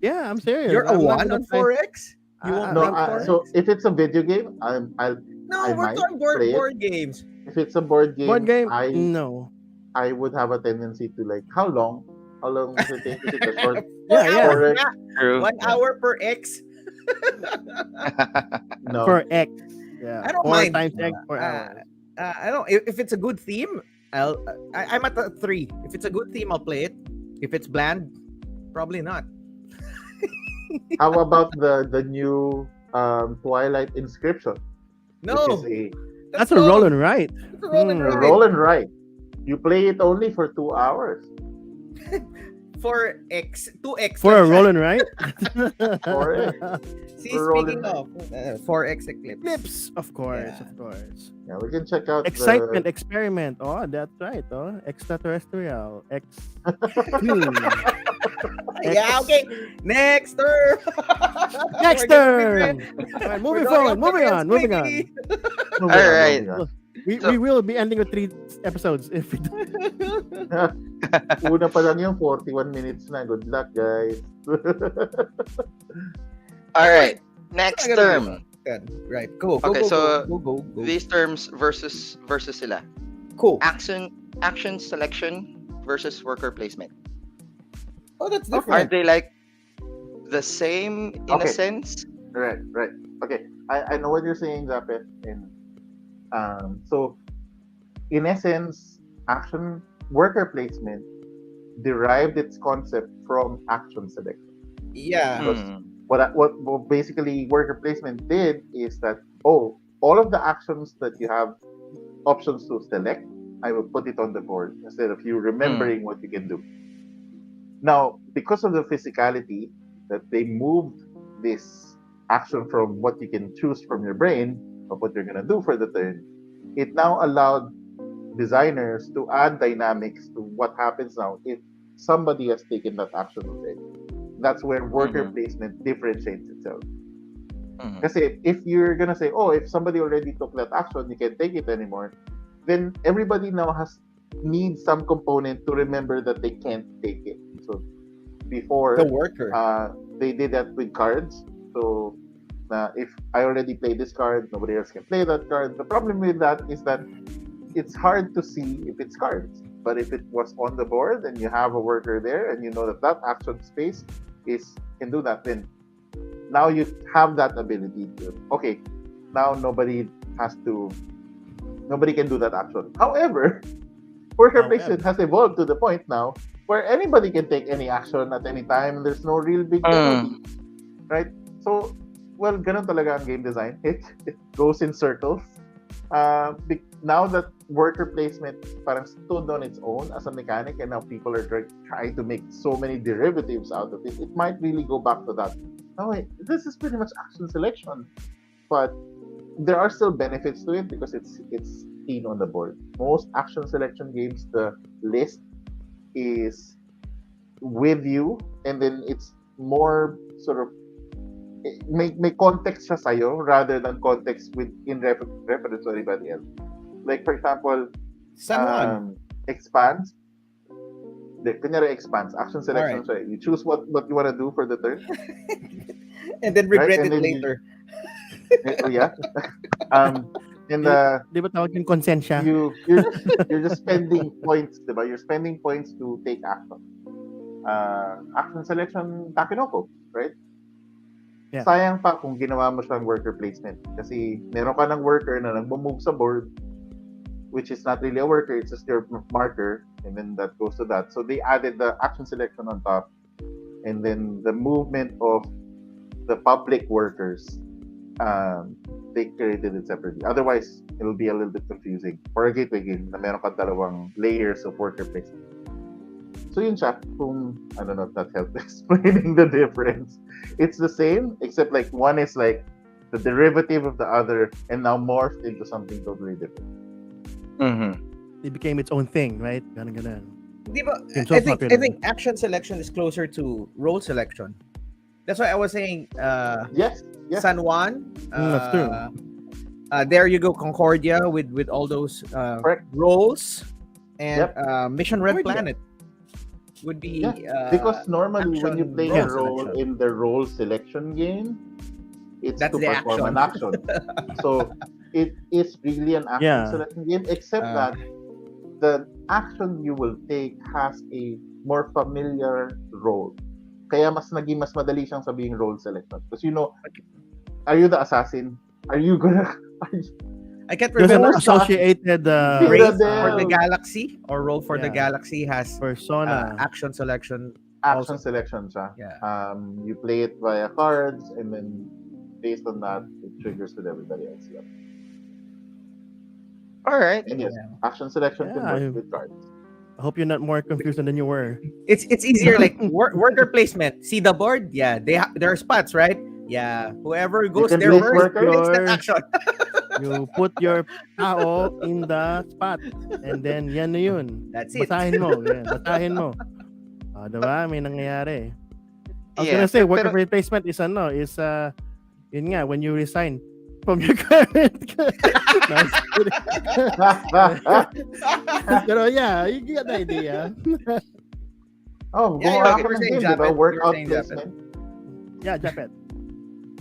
Yeah, I'm serious.
You're a
I'm not
1
gonna
on
play-
4X? You
I-
won't
No,
play 4X?
so if it's a video game, I'll
No,
I
we're
might
talking
play it.
board games.
if it's a board game,
Board game?
Mm.
No.
I would have a tendency to like how long does it take? Is it a short?
4
Yeah, yeah.
hours
4X?
nga.
True.
1 hour per X.
No.
For X. Yeah.
I don't
4
mind.
times X per hour.
I don't. If it's a good theme, I'm at a 3. If it's a good theme, I'll play it. If it's bland, probably not.
How about the new Twilight Inscription?
No,
Which is
That's a roll and write.
That's a roll and
Hmm.
a
write.
roll and write. You play it only for 2 hours.
4X, 2X.
For a roll and write?
4X.
See,
for roll
speaking
and
of 4X Eclipse.
Clips, of course,
Yeah.
of course.
Yeah, we can check out
Excitement, experiment. Oh, that's right. Oh, extraterrestrial. X.
Yeah, okay. Next turn.
Next
We're gonna be
turn.
ready.
All right,
We're
moving
going
forward.
up
Moving on.
against
Moving on.
Wiggy.
Moving
All
on,
right.
moving on.
We will be ending with 3 episodes if we do.
Una pa lang yung 41 minutes na. Good luck, guys.
All right. Next
It's not gonna be
term.
Good. Right. Go.
Okay, so
go.
These terms versus sila.
Cool.
Action selection versus worker placement.
Oh, that's
Okay.
different.
Aren't they like the same in a
Okay.
sense?
Right. Okay. I know what you're saying, Japet. And so in essence, action worker placement derived its concept from action selection.
Yeah.
Because
Mm.
what basically worker placement did is that, oh, all of the actions that you have options to select, I will put it on the board instead of you
Mm.
remembering what you can do. Now, because of the physicality that they moved this action from what you can choose from your brain of what you're gonna do for the turn, it now allowed designers to add dynamics to what happens now if somebody has taken that action already. That's where worker
Mm-hmm.
placement differentiates itself.
Mm-hmm.
Kasi if you're gonna say, oh, if somebody already took that action, you can't take it anymore, then everybody now needs some component to remember that they can't take it. So
The
before,
worker.
they did that with cards. So if I already played this card, nobody else can play that card. The problem with that is that it's hard to see if it's cards. But if it was on the board and you have a worker there and you know that that action space is can do that, then now you have that ability to, okay, now nobody can do that action. However, worker placement has evolved to the point now where anybody can take any action at any time. There's no real big penalty,
Mm.
right? So, well, ganun talaga ang game design. It goes in circles. Now that worker placement parang stood on its own as a mechanic, and now people are trying to make so many derivatives out of it, it might really go back to that. Oh, wait, this is pretty much action selection, but there are still benefits to it because it's seen on the board. Most action selection games, the list is with you, and then it's more sort of may context siya sa'yo rather than context with in reference to anybody else. Like for example,
San Juan.
expands. Kunyari expands, action
All right.
selection siya. You choose what you want to do for the turn,
And then
right?
regret
And
it
then
later.
oh yeah. um, and
Di ba tawag yung konsensya?
you're just spending points, diba? You're spending points to take action. Action selection Takenoko, right?
Yeah.
Sayang pa kung ginawa mo siyang worker placement kasi meron ka ng worker na nagmo-move sa board, which is not really a worker, it's just your marker, and then that goes to that. So they added the action selection on top, and then the movement of the public workers, they created it separately. Otherwise, it'll be a little bit confusing. For a gateway game na meron ka dalawang layers of worker placement. So yun siya, kung I don't know if that helped explaining the difference. It's the same, except like one is like the derivative of the other and now morphed into something totally different.
Mm-hmm.
It became its own thing, right? Ganun.
Di ba,
Became so
I
popular.
think action selection is closer to role selection. That's why I was saying
Yes.
San Juan.
That's true.
There you go, Concordia with all those
Correct.
roles, and
Yep.
Mission Red
Concordia.
Planet would be
Because normally when you
action
play
role
a role
selection.
in the role selection game, it's
That's
to
the
perform
action.
an action. So it is really an action
Yeah.
selection game, except
Uh,
that the action you will take has a more familiar role. Kaya mas madali siyang sabihing role selection. Because are you the assassin? Are you gonna...
I can't
There's an
remember.
associated
Race
Citadel.
for the Galaxy or Roll for the
Yeah.
Galaxy has
persona.
action selection.
Action
Also.
selection siya.
Yeah.
You play it via cards, and then based on that, it triggers with everybody else. Yeah.
All right.
And yes,
Yeah.
action selection can
Yeah,
work with cards.
I hope you're not more confused than you were.
It's easier like worker placement. See the board? Yeah, there are spots, right? Yeah, whoever goes
can
there
place
first
worker.
takes that action.
You put your tao in the spot, and then yan na yun.
That's it.
Basahin mo. Yan, basahin mo. Diba? May nangyayari. I was
Yeah,
gonna say, worker
pero-
replacement is yun nga, when you resign from your current. No, I'm just kidding. Pero yeah, you get the idea.
Oh,
Yeah,
more
you
action
were saying
game,
Japet.
diba?
You were
Workout
saying Japet.
placement.
Yeah, Japet.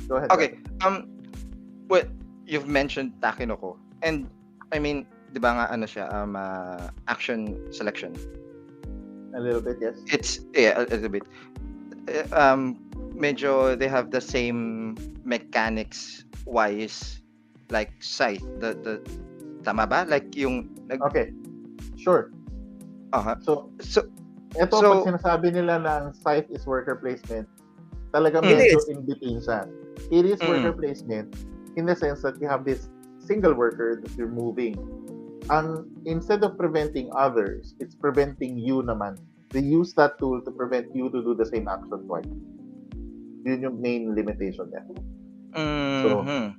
Go ahead.
Okay.
Japet.
Well, you've mentioned Takenoko, and I mean, di ba nga ano siya, action selection.
A little bit, yes.
It's a little bit. Medyo they have the same mechanics wise like Scythe. The tama ba? Like yung
Okay, sure. So,
so
ito
So-
pag sinasabi nila na ang site is worker placement, talaga
It
medyo
is.
in between siya. It is worker
Mm.
placement in the sense that you have this single worker that you're moving. Instead of preventing others, it's preventing you naman. They use that tool to prevent you to do the same action twice. Yun yung main limitation niya.
mhm.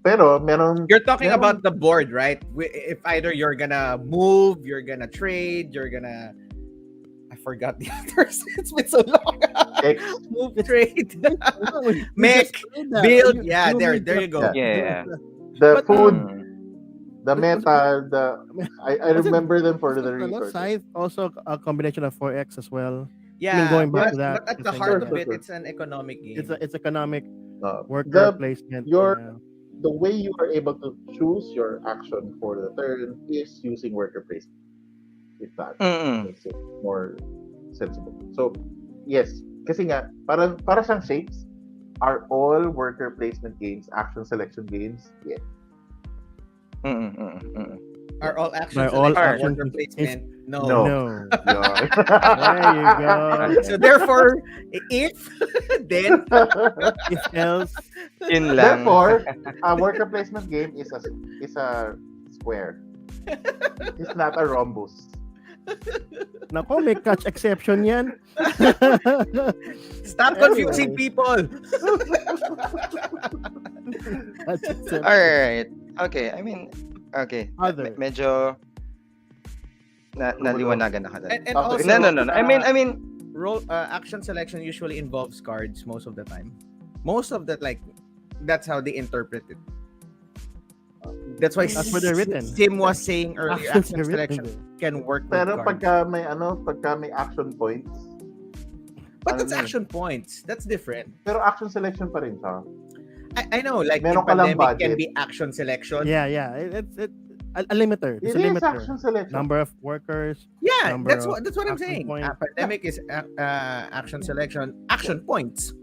Pero meron
You're talking
meron-
about the board, right? If either you're gonna move, you're gonna trade, you're gonna... I forgot the others. It's been so long.
X.
Move, trade,
You
Mech,
just said that.
build. Yeah, there you go.
Yeah.
Yeah.
the
But-
food,
Mm.
the metal, I
Was it-
remember them for
Also,
the
ano,
resources.
Scythe also a combination of 4X as well.
Yeah,
going back
but,
to that,
but at the
just
heart
like
of
that.
it, it's an economic game.
It's economic
Uh,
worker
the,
placement.
your-
yeah.
the way you are able to choose your action for the turn is using worker placement. If that
Mm-mm.
makes it more sensible. So, yes, kasi nga, para siyang shapes, are all worker placement games, action selection games? Yes.
Mm-mm. Mm-mm.
Are all action
By all
selection
action
worker
is-
placement? No.
No.
No.
Yeah.
There you go.
So therefore, if then
If else,
Yun lang.
Therefore, a worker placement game is a square. It's not a rhombus.
nako, may catch exception yan.
stop confusing
Anyway.
people.
Catch exception.
All right. Okay. I mean, okay.
Other.
Medyo naliwanagan ako.
And
Okay.
also,
No. I mean,
role action selection usually involves cards most of the time. Most of that, like, that's how they interpret it. That's why
That's where they're written.
Sim was saying earlier,
Actions
action
are written
selection
there.
can work with
Pero
cards.
pagka may action points,
But that's
ano na eh.
action points. That's different.
pero action selection pa rin siya.
I know, like,
Meron
in
ka lang
pandemic can
budget.
be action selection.
Yeah. It's a limiter. It's
It
a
is
limiter.
action selection.
Number of workers.
Yeah,
Number
that's
of
what I'm
action
saying.
points.
Pandemic is action selection, action points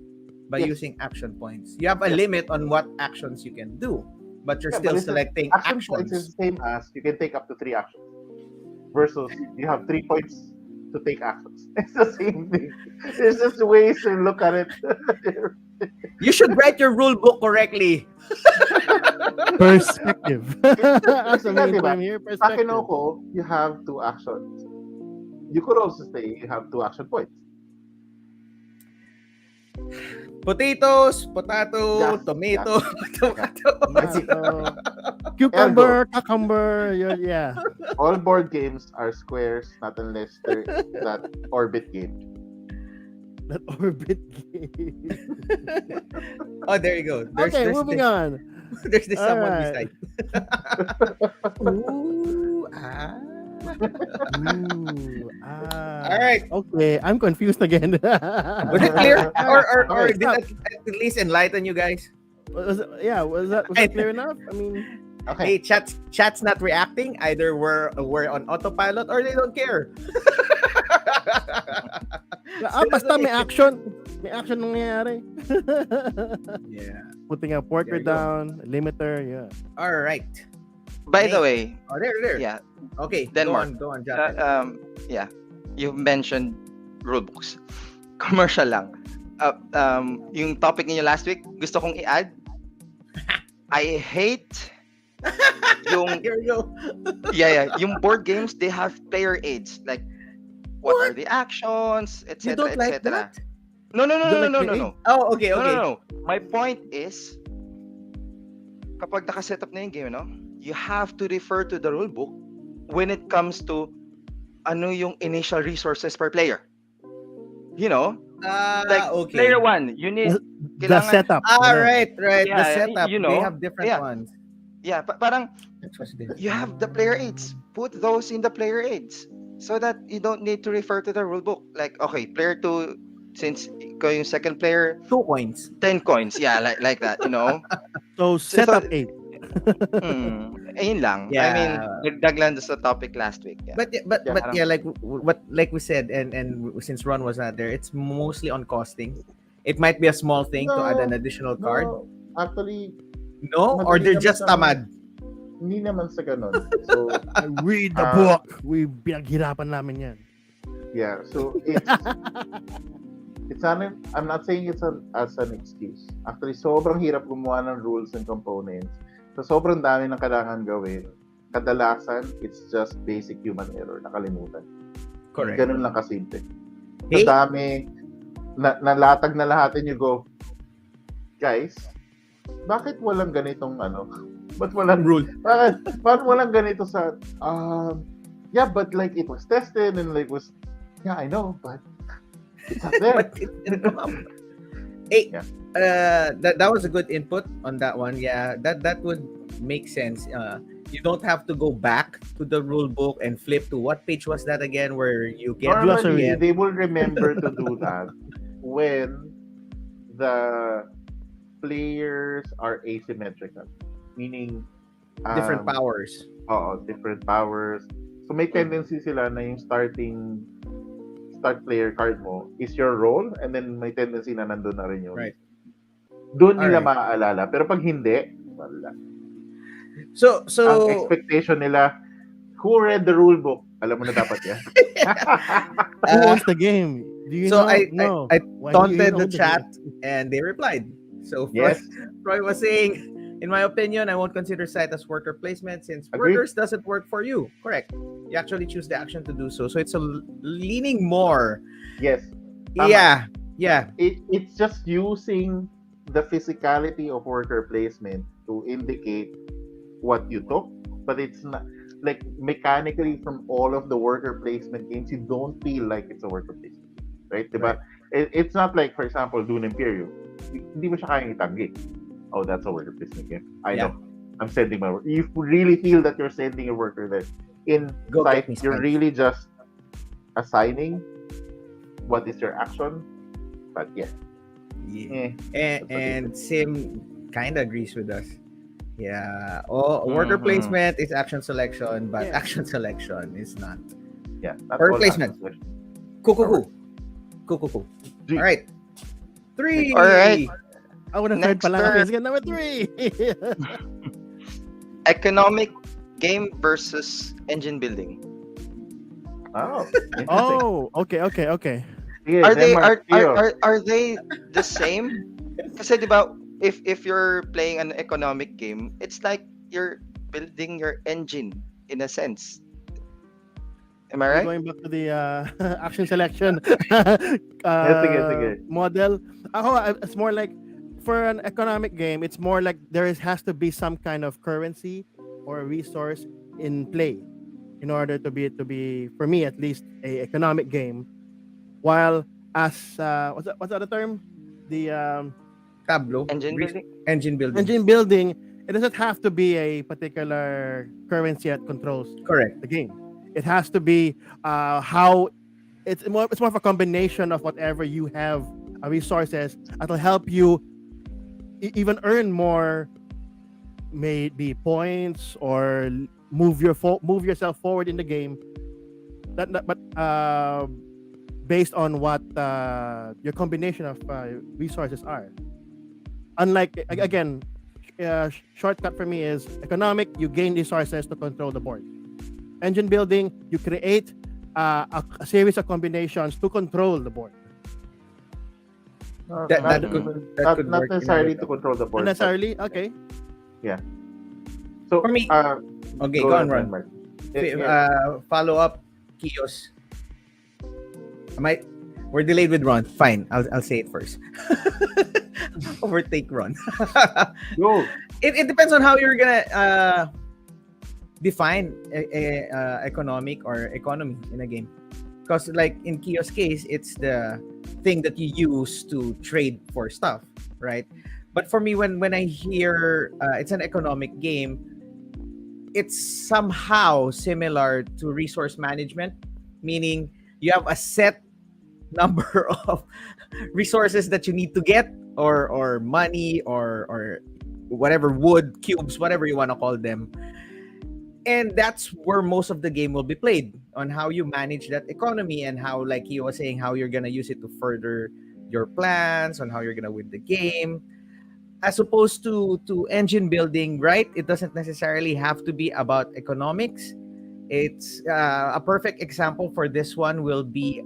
by
Yes.
using action points. You have a limit on what actions you can do, but you're
Yeah,
still
but it's
selecting
Action points is
actions.
the same as you can take up to 3 actions. Versus you have 3 points to take actions. It's the same thing. There's just ways to look at it.
You should write your rule book correctly.
Perspective. As a
nga,
main
diba?
term here,
Sa
perspective.
Kinoko, you have 2 actions. You could also say you have 2 action points.
Potatoes, potato,
Yes,
tomato, tomato.
Tomato, cucumber, cucumber. Yeah.
All board games are squares, not unless they're that orbit game.
That orbit game.
Oh, there you go.
Okay, moving on.
There's this someone
Alright.
beside. Ooh, ah.
Ooh,
All right.
Okay, I'm confused again.
Was it clear? Or
Okay,
did that at least enlighten you guys?
was that clear enough? I mean,
Hey, chat's not reacting. Either we're on autopilot or they don't care.
basta may action. May action nangyayari.
Yeah.
Putting a worker
There you go.
down, limiter, yeah.
All right.
by the
Hey.
way,
Oh, there.
yeah,
Okay.
Denmark.
Go on, Jack.
yeah, you mentioned rulebooks. Commercial lang. Yung topic niyo last week, gusto kong i-add. I hate yung
Here we go.
yung board games, they have player aids, like what are the actions,
You
etc.
don't like
etc.
that?
No.
You don't like the
Oh, okay.
No. My point is, kapag nakaset up na yung game, no, you have to refer to the rulebook when it comes to ano yung initial resources per player. You know, like
okay.
player 1, you need
The
kailangan,
setup.
Right. The
Yeah,
setup.
you know,
They have different
yeah.
ones.
parang
That's what's different.
you have the player aids. Put those in the player aids so that you don't need to refer to the rulebook. Like, okay, player 2, since ikaw yung second player,
2 coins.
10 coins. Yeah, like that, you know.
So setup 8.
ayun lang. I mean,
Yeah.
nagdag lang doon sa topic last week. Yeah.
But
Parang-
yeah, like what like we said, and since Ron was not there, it's mostly on costing. It might be a small thing to add an additional card.
No, actually,
No, or
madali
they're
naman
just
siyang-
tamad.
hindi naman sa ganun. So,
Read the
Ah.
book. We pinaghirapan namin yan.
yeah. So, it's an, I'm not saying it's as an excuse. Actually, sobrang hirap gumawa ng rules and components. So, sobrang dami ng kailangan gawin. Kadalasan, it's just basic human error. Nakalimutan.
Correct.
Ganun lang kasimple.
Hey.
Sa dami, nalatag na lahat and you go, guys, bakit walang ganitong ano? Ba't walang
Rule.
bakit walang ganito sa yeah, but like it was tested and like was yeah, I know, but it's not there.
But it didn't come up. Hey,
Yeah.
That was a good input on that one. Yeah, that would make sense. You don't have to go back to the rule book and flip to what page was that again, where you get
Normally,
the
they will remember to do that when the players are asymmetrical, meaning
different powers.
different powers. So may tendency sila na yung start player card mo is your role, and then may tendency na nandun na rin yun.
Right.
Doon nila
Alright.
maaalala. Pero pag hindi, wala.
So
Ang expectation nila, who read the rule book? Alam mo na dapat yan.
Who owns the game? Do you
so
know? No.
I
Why do you
taunted
own
the chat,
game?
and they replied. So
Yes.
Troy was saying, in my opinion, I won't consider site as worker placement since
Agreed.
workers doesn't work for you. Correct. You actually choose the action to do so. So it's leaning more.
Yes. Tama.
Yeah.
It's just using the physicality of worker placement to indicate what you took, but it's not like mechanically from all of the worker placement games, you don't feel like it's a worker placement, right? Diba? It's not like, for example, Dune Imperium. Hindi mo siya kayang itanggi. Oh, that's a worker placement game. I
Yeah.
know. I'm sending my worker. You really feel that you're sending a worker there. In
Go
Scythe,
get me
you're
Scythe.
really just assigning what is your action. But yeah.
And Sim kind of agrees with us. Yeah. Worker
Mhm.
placement is action selection, but
Yeah.
action selection is not.
Yeah. Not
Or
all
placement.
action
Cool. All right. 3.
All right.
I would have heard
Next
pala
turn.
kami. Sige, number 3.
Economic game versus engine building.
Oh. interesting.
Oh, okay.
Sige,
Are they
Denmark, Theo.
are they the same? Kasi 'di ba, if you're playing an economic game, it's like you're building your engine in a sense. Am I right?
Going back to the action selection
sige.
model. It's more like for an economic game, it's more like has to be some kind of currency or resource in play in order to be for me at least a economic game. While as what's the other term? The
Tableau.
Engine
Re-
building.
Engine building.
engine building, it doesn't have to be a particular currency that controls
Correct.
the game. It has to be how it's more of a combination of whatever you have resources that will help you even earn more, maybe points or move yourself forward in the game. But based on what your combination of resources are. Unlike again, shortcut for me is economic. You gain resources to control the board. Engine building, you create a series of combinations to control the board.
That
not,
could
not
work in
necessarily
a way.
to control the board.
Not necessarily, okay.
So
For me- Okay, go on, Ron.
Mark.
Follow up, Kios. We're delayed with Ron. Fine, I'll say it first. Overtake Ron.
Go.
It depends on how you're gonna define economic or economy in a game. Because like in Kio's case, it's the thing that you use to trade for stuff, right? But for me, when I hear it's an economic game, it's somehow similar to resource management, meaning you have a set number of resources that you need to get, or money, or whatever, wood cubes, whatever you want to call them, And that's where most of the game will be played, on how you manage that economy, and how, like he was saying, how you're gonna use it to further your plans, on how you're gonna win the game, as opposed to engine building, right? It doesn't necessarily have to be about economics. It's a perfect example for this one will be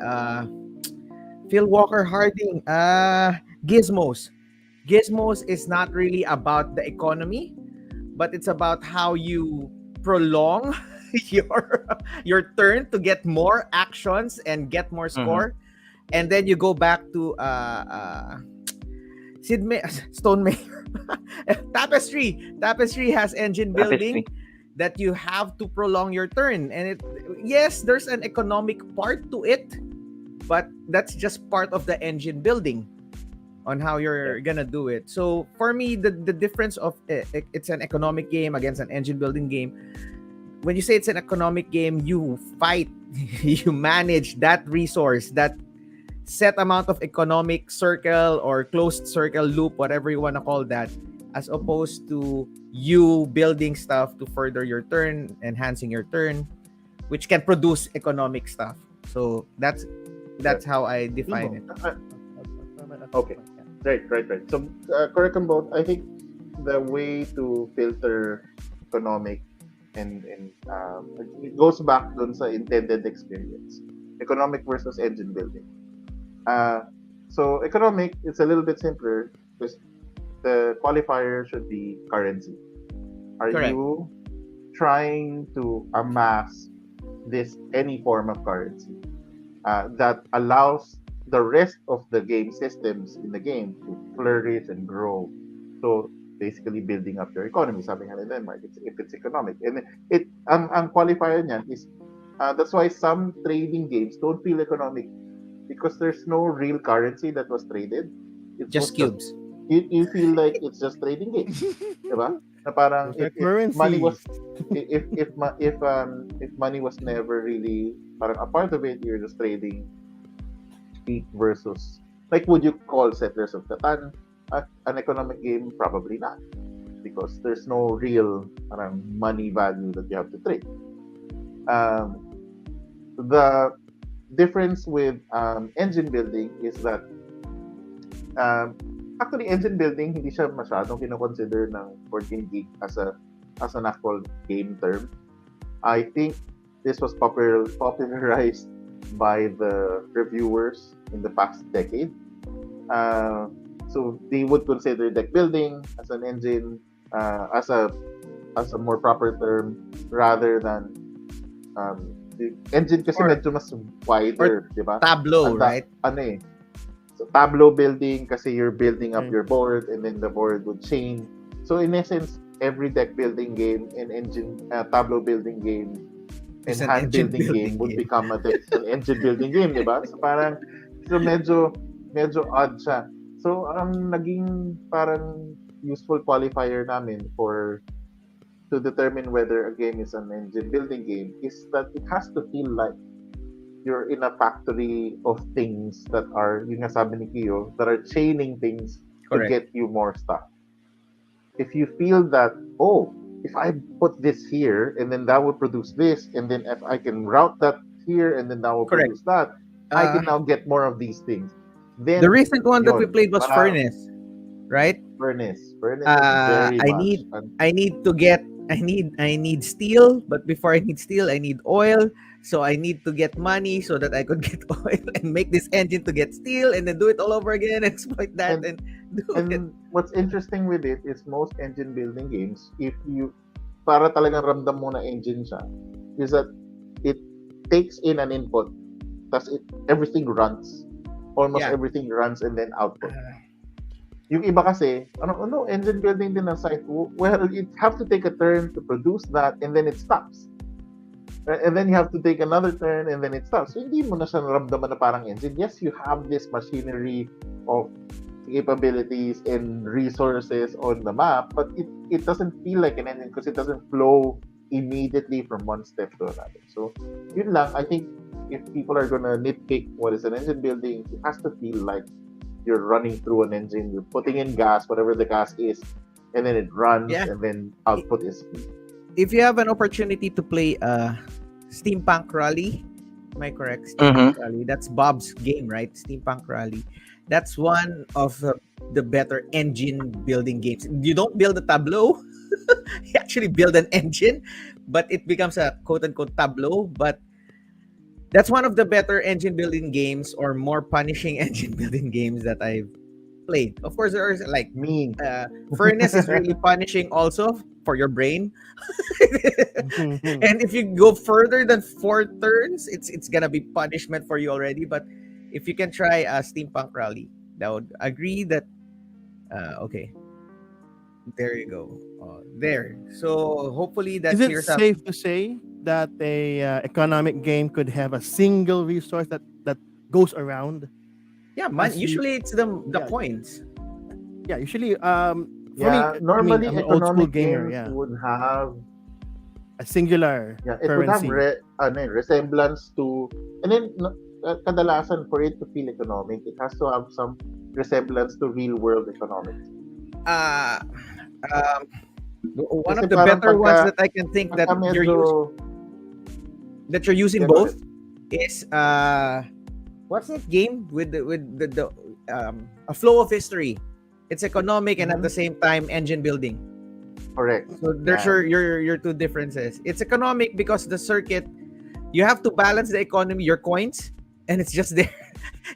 Phil Walker Harding, Gizmos. Gizmos is not really about the economy, but it's about how you prolong your turn to get more actions and get more
Mm-hmm.
score, and then you go back to Stone Mayor. Tapestry has engine building
Tapestry.
that you have to prolong your turn, and yes, there's an economic part to it, but that's just part of the engine building on how you're gonna do it. So for me, the difference of it's an economic game against an engine building game. When you say it's an economic game, you fight, you manage that resource, that set amount of economic circle or closed circle loop, whatever you want to call that, as opposed to you building stuff to further your turn, enhancing your turn, which can produce economic stuff. So that's how I define it.
Okay. Right. So, correct them both. I think the way to filter economic and it goes back dun sa intended experience. Economic versus engine building. So economic, it's a little bit simpler because the qualifier should be currency. Are
Correct.
you trying to amass this any form of currency that allows the rest of the game systems in the game to flourish and grow? So basically building up your economy, sabi nga ni Denmark, if it's economic. And ang qualifier niyan is that's why some trading games don't feel economic because there's no real currency that was traded. It was
Just cubes.
you feel like it's just trading game, diba? Na parang
There's a
if money was
currency.
if money was never really parang a part of it, you're just trading speed versus like would you call Settlers of Catan an economic game? Probably not because there's no real parang money value that you have to trade. Um, the difference with engine building is that um, actually engine building hindi siya masyadong kinoconsider ng board game geek as an actual game term. I think this was popularized by the reviewers in the past decade. So they would consider deck building as an engine, as a more proper term rather than the engine kasi
Or-
medyo mas wider, di ba?
Tableau, right?
Ano eh. So tableau building kasi you're building up
Okay.
your board and then the board would chain. So in essence, every deck building game and engine tableau building game and
It's an
hand
engine
building
building
game would
game.
become an engine building game, di ba? So parang so medyo odd siya. So ang naging parang useful qualifier namin for to determine whether a game is an engine building game is that it has to feel like you're in a factory of things that are, yung nga sabi ni Kiyo, that are chaining things to
Correct.
get you more stuff. If you feel that, oh, if I put this here and then that would produce this, and then if I can route that here and then that will
Correct.
produce that, I can
Uh,
now get more of these things. Then
the recent one that we
yun,
played was
para
Furnace, right?
Furnace is very
I
much
need to get I need steel, but before I need steel, I need oil. So I need to get money so that I could get oil and make this engine to get steel, and then do it all over again, exploit that,
and
and do it.
and what's interesting with it is most engine building games, if you para talagang ramdam mo na engine siya, is that it takes in an input, tas everything runs. Almost
Yeah.
everything runs and then output. Yung iba kasi, engine building din ang site. Well, you have to take a turn to produce that and then it stops. And then you have to take another turn and then it stops. So, hindi mo na siya naramdaman na parang engine. Yes, you have this machinery of capabilities and resources on the map, but it doesn't feel like an engine because it doesn't flow immediately from one step to another. So, yun lang. I think if people are gonna nitpick what is an engine building, it has to feel like you're running through an engine, you're putting in gas, whatever the gas is, and then it runs,
Yeah.
and then output is speed.
if you have an opportunity to play Steampunk Rally, am I correct?
Mhm.
Steampunk Rally. That's Bob's game, right? Steampunk Rally. That's one of the better engine building games. You don't build a tableau. You actually build an engine, but it becomes a quote unquote tableau. But that's one of the better engine building games or more punishing engine building games that I've played. Of course, there's like
Me.
Furnace is really punishing also for your brain. And if you go further than 4 turns, it's gonna be punishment for you already. But if you can try a Steampunk Rally, that would agree that okay. There you go. There. So hopefully that
Is it
clears up.
safe to say that a economic game could have a single resource that goes around?
Yeah, man.
as you-
Usually it's the
Yeah.
coins.
Yeah, usually for
Yeah,
me,
normally
I'm an old school
economic
gamer.
games
Yeah,
would have
a singular
it would have
currency.
resemblance to, and then kadalasan for it to feel economic, it has to have some resemblance to real world economics.
Uh, um, one
Kasi
of the
parang
better ones
pagka-
that I can think that
Pagka
you're using
Yeah, go
both is what's that game with the a flow of history. It's economic and at the same time engine building.
correct.
So there's your two differences. It's economic because the circuit, you have to balance the economy, your coins, and it's just there.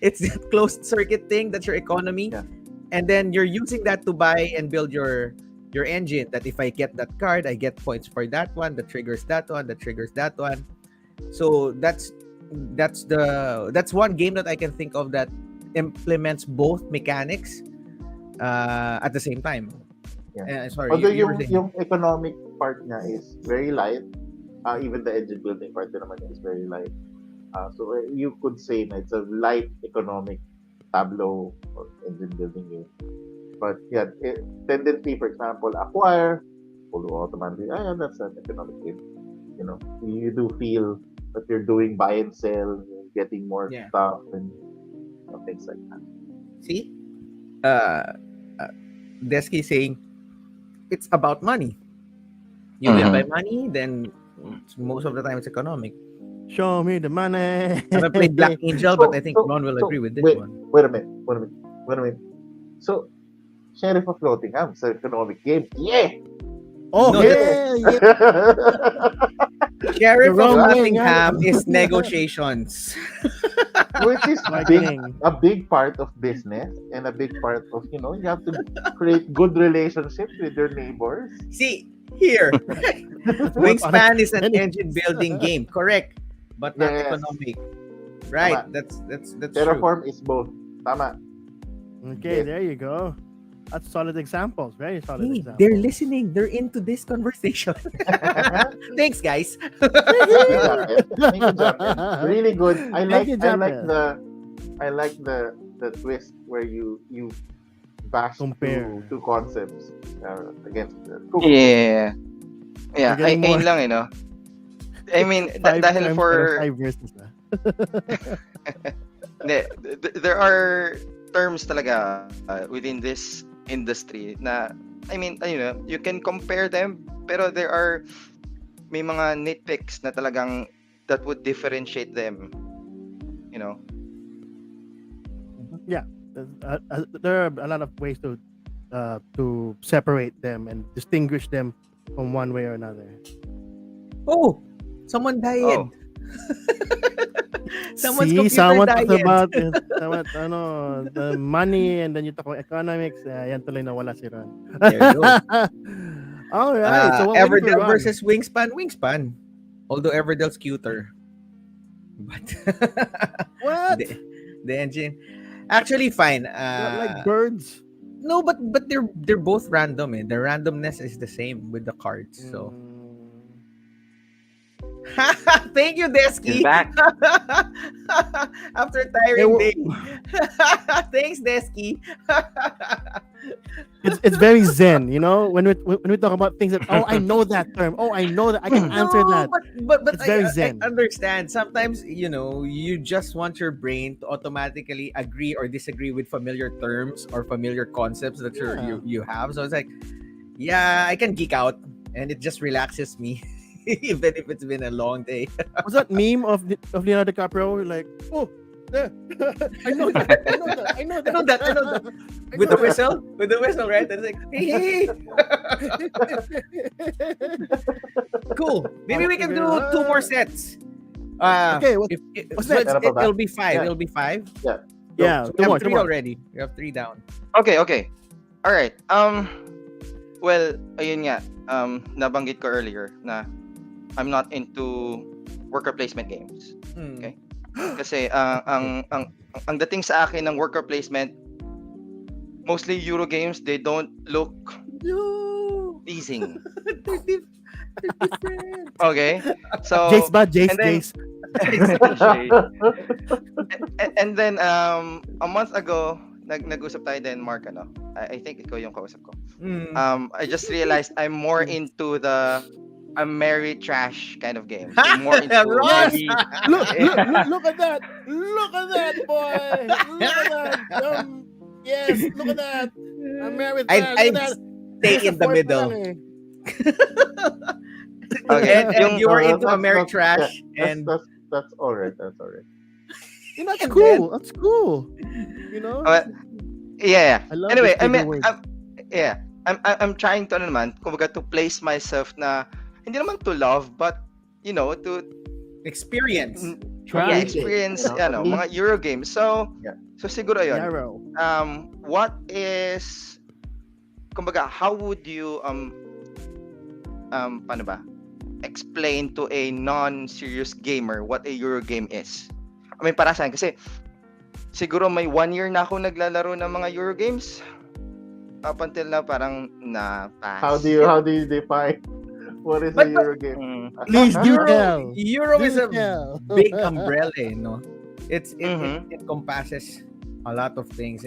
It's that closed circuit thing that's your economy.
Yeah.
And then you're using that to buy and build your engine. That if I get that card, I get points for that one, that triggers that one, that triggers that one. So that's one game that I can think of that implements both mechanics at the same time.
Yeah.
Sorry,
Although
you were saying.
yung economic part niya is very light, even the engine building part din naman niya is very light. So you could say na it's a light economic tableau or engine building game. But yeah, tendency, for example, acquire, follow automatically. Yeah, that's an economic game. You know, you do feel that you're doing buy and sell, you're getting more
Yeah.
stuff and things like that.
See, Desky saying it's about money. You win by money, then most of the time it's economic.
Show me the money.
I haven't played Black Angel, but I think Ron will agree with this
wait,
one.
Wait a minute. So, Sheriff of Nottingham, it's an economic game. Yeah!
Oh
No,
yeah.
Sheriff
The
of
wrong way,
Nottingham
nga.
is negotiations.
Which is
Bargaining.
a big part of business and a big part of, you have to create good relationships with your neighbors.
See, here, Wingspan is an engine building game, correct, but not
Yes.
economic. Right?
Tama.
That's true.
Terraform is both. Tama.
Okay,
Yes.
there you go. That's solid examples. Very solid
Hey,
examples.
they're listening. They're into this conversation. Thanks, guys.
Make it happen. Really good. I
Make
like
it happen.
the twist where you bash
Compare.
two concepts against the
Yeah. Yeah,
You're getting
ayun
more-
lang, I mean,
Five
dahil
times
for...
out of 5 verses.
Hindi, there are terms talaga within this industry na, I mean, you can compare them, pero may mga nitpicks na talagang that would differentiate them.
There are a lot of ways to separate them and distinguish them from one way or another.
Oh, someone died.
Oh.
Someone's
See,
computer
someone
died.
talks about the money and then you talk about economics. Yan tuloy nawala si Ron.
There you go.
All right. So what went for
Everdell
Ron?
versus Wingspan. Although Everdell's cuter. But
What?
the engine. Actually fine.
What, like birds?
No, but they're both random. The randomness is the same with the cards. So thank you, Desky.
He's back.
After a tiring day. Thanks, Desky.
It's very zen, when we talk about things that I know that term. I know that I can answer that.
But
It's very
I
zen.
understand. Sometimes you just want your brain to automatically agree or disagree with familiar terms or familiar concepts that you have. So it's like, yeah, I can geek out. and it just relaxes me, even if it's been a long day.
Was that meme of Leonardo DiCaprio like, oh, there, I know that, I know that, I know
I
that,
know that. I know that.
I
With
know
the whistle, right? And it's like, hey, cool. Maybe we can do two more sets.
Okay, what's
So
next?
Meron pa ba?
it'll be five.
Yeah.
It'll be five.
Yeah,
So
two
we
more,
have
two
three
more.
already. We have three down.
Okay. All right. Well, ayun nga. Nabanggit ko earlier na I'm not into worker placement games.
Hmm.
Okay. Kasi ang dating sa akin ng worker placement, mostly Euro games, they don't look
No.
pleasing.
They're different.
Okay? So
Jace ba? Jace,
and then-
Jace.
and then a month ago, nag-usap tayo din, Mark, ano? I think ikaw yung kausap ko.
Hmm.
I just realized I'm more into the Mary trash kind of games. So more into
Yes!
maybe
Look at that! Look at that, boy! Look at that! Yes, look at that! I'm married with that.
I'd
Look at that.
stay
There's a
in the
fourth
middle.
pa lang eh.
Okay.
And you were
No,
into
that's-
American
that's-
trash,
yeah,
and
that's all right. That's all right.
And that's
And
cool. That's cool. You know?
yeah.
I love
Anyway,
this
I mean,
bigger word.
I'm trying to ano naman, kumbaga to place myself na hindi naman to love, but you know, to
experience.
Try it.
experience
You know, at least-
mga Euro games. So
Yeah.
so siguro yun.
Yarrow.
What is kumbaga how would you paano ba explain to a non-serious gamer what a Euro game is? I mean, para sa akin kasi siguro may 1 year na ako naglalaro ng mga Euro games up until na parang na pass.
How do you define what is a
But-
Euro game?
Please do tell.
Euro is
Do
a
tell.
big umbrella, no? It
Mhm.
encompasses a lot of things.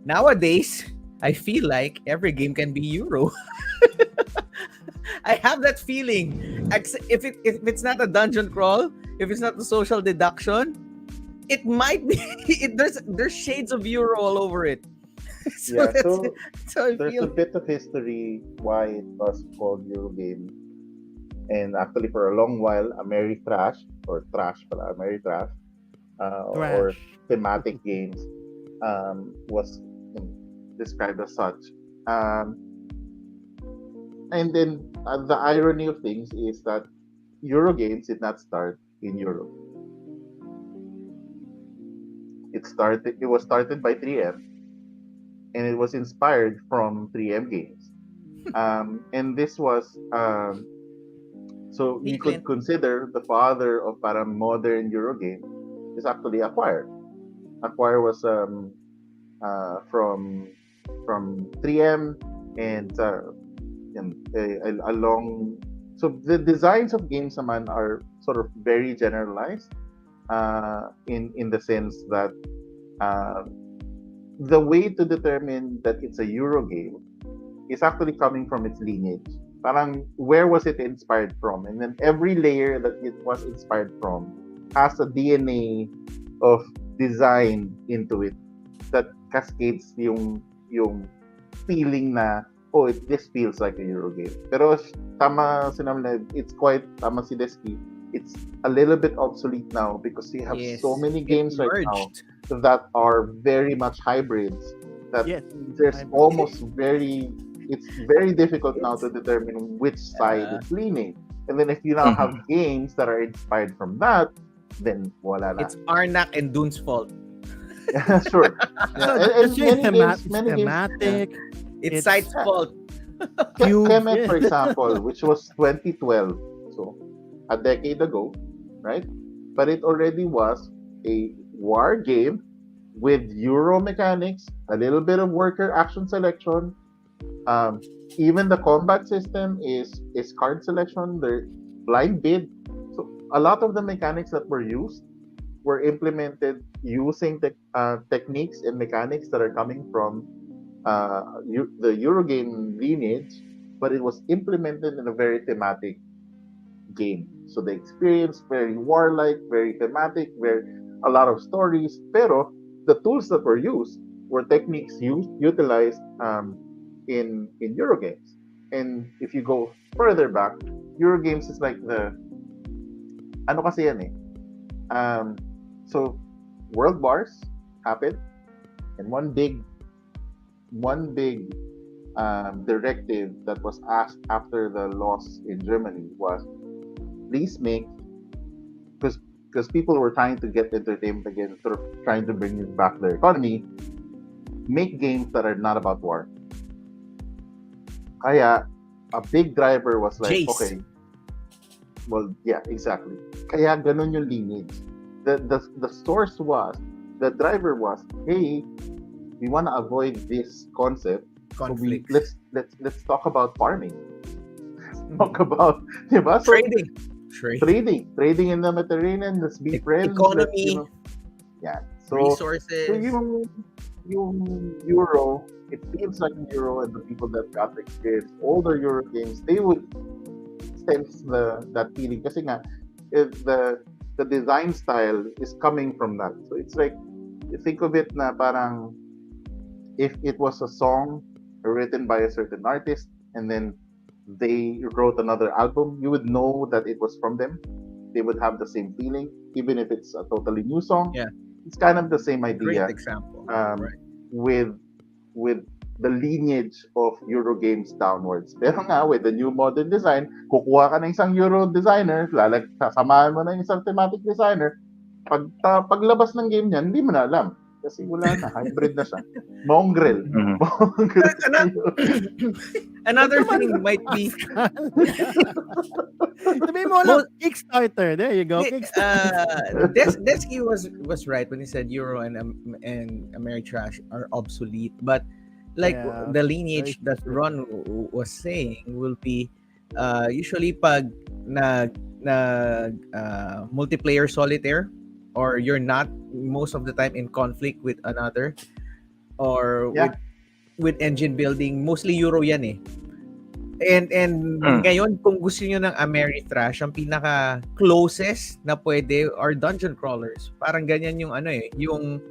Nowadays, I feel like every game can be Euro. I have that feeling. If it's not a dungeon crawl, if it's not the social deduction, it might be. There's shades of Euro all over it.
Yeah,
that's-
so
so I
there's
feel.
a bit of history why it was called Eurogame. And actually, for a long while, Ameritrash or Trash, pala, Ameritrash, or
Trash.
thematic games was described as such. And then the irony of things is that Euro games did not start in Europe. It was started by 3M, and it was inspired from 3M games. And this was so you could
Clint.
consider the father of parang modern Euro game is actually Acquire. Acquire was from 3M and along. So the designs of games naman are sort of very generalized in the sense that the way to determine that it's a Euro game is actually coming from its lineage. Parang where was it inspired from? And then every layer that it was inspired from has a DNA of design into it that cascades yung feeling na this feels like a Euro game. Pero tama sinabi na it's quite tama si Desky. It's a little bit obsolete now because we have
Yes,
so many
it
games right now
merged.
that are very much hybrids that
Yes.
there's
Hybrid.
almost it's very difficult now to determine which side
Yeah.
it's leaning. And then if you now have games that are inspired from that, then wala na.
It's Arnak and Dune's fault.
Sure.
So
Yeah. And
just say
many
thematic.
games,
It's
It's-
Side's fault.
Cube,
Kemet,
yeah.
for example, which was 2012, so a decade ago, right? But it already was a war game with Euro mechanics, a little bit of worker action selection. Even the combat system is card selection. The blind bid. So a lot of the mechanics that were used were implemented using techniques and mechanics that are coming from the Eurogame lineage, but it was implemented in a very thematic game. So the experience very warlike, very thematic, very a lot of stories. Pero the tools that were used were techniques utilized in Eurogames. And if you go further back, Euro games is like the ano kasi yan eh. So world wars happened, and one big directive that was asked after the loss in Germany was, please make, because people were trying to get entertainment again, sort of trying to bring back their economy, make games that are not about war. Kaya a big driver was like,
Jace.
okay, well, yeah, exactly. Kaya ganun yung lineage. The source was, the driver was, hey, we want to avoid this concept. So
Conflicts.
let's talk about farming. Talk about, diba? So, trading in the Mediterranean. Let's be friends.
Economy,
Yeah. So
resources.
yung Euro, it feels like Euro, and the people that got the experience older Euro games, they would sense that feeling. Kasi nga, the design style is coming from that. So it's like, you think of it na parang if it was a song written by a certain artist and then they wrote another album, you would know that it was from them. They would have the same feeling, even if it's a totally new song.
Yeah.
It's kind of the same
Great
idea
example.
um,
Right.
with the lineage of Euro games downwards. Pero nga, with the new modern design, kukuha ka ng isang Euro designer, sasamahan mo na yung isang thematic designer, paglabas ng game niyan, hindi mo na alam. Kasi wala na, hybrid na siya. Mongrel.
Mhm.
Mongrel.
Another thing might be
Sabihin mo lang, Kickstarter. There you go. Kickstarter.
Desky was right when he said Euro and Ameritrash are obsolete, but like
Yeah,
the lineage
very
that Ron was saying will be usually pag multiplayer solitaire, or you're not most of the time in conflict with another, or
Yeah.
with engine building, mostly Euro yan eh. And ngayon, kung gusto niyo ng Ameritrash, ang pinaka closest na pwede are dungeon crawlers. Parang ganyan yung ano eh, yung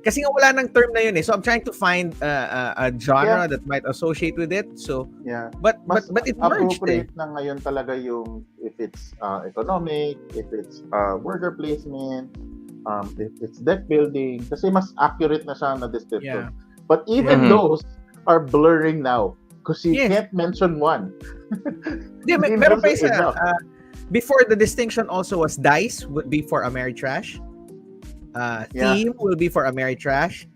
kasi nga wala nang term na yun eh. So I'm trying to find a genre that might associate with it. So
Yeah.
but
Mas
it merged eh.
appropriate na ngayon talaga yung if it's economic, if it's worker placement, if it's deck building, kasi mas accurate na siya na description.
Yeah.
But even
Mhm.
those are blurring now because you
Yes.
can't mention one.
Di,
Hindi
meron
na
pa isa.
enough.
Before, the distinction also was dice would be for Ameritrash.
Yeah.
Theme will be for Ameritrash.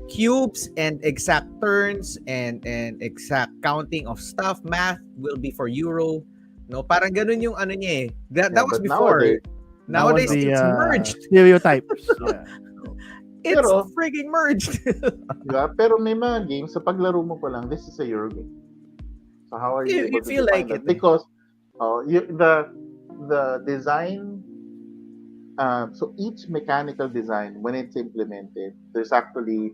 Cubes and exact turns and exact counting of stuff, math will be for Euro. No, parang ganun yung ano niya eh. That
Yeah,
was
but
before. Nowadays,
the,
it's merged.
Stereotypes. Yeah.
It's
Pero-
frigging merged.
Diba? Pero may mga games sa paglaro mo pa lang, this is a Euro game. So how are you
You
able to
feel
define
like
that?
it, eh.
Because the design, so each mechanical design, when it's implemented, there's actually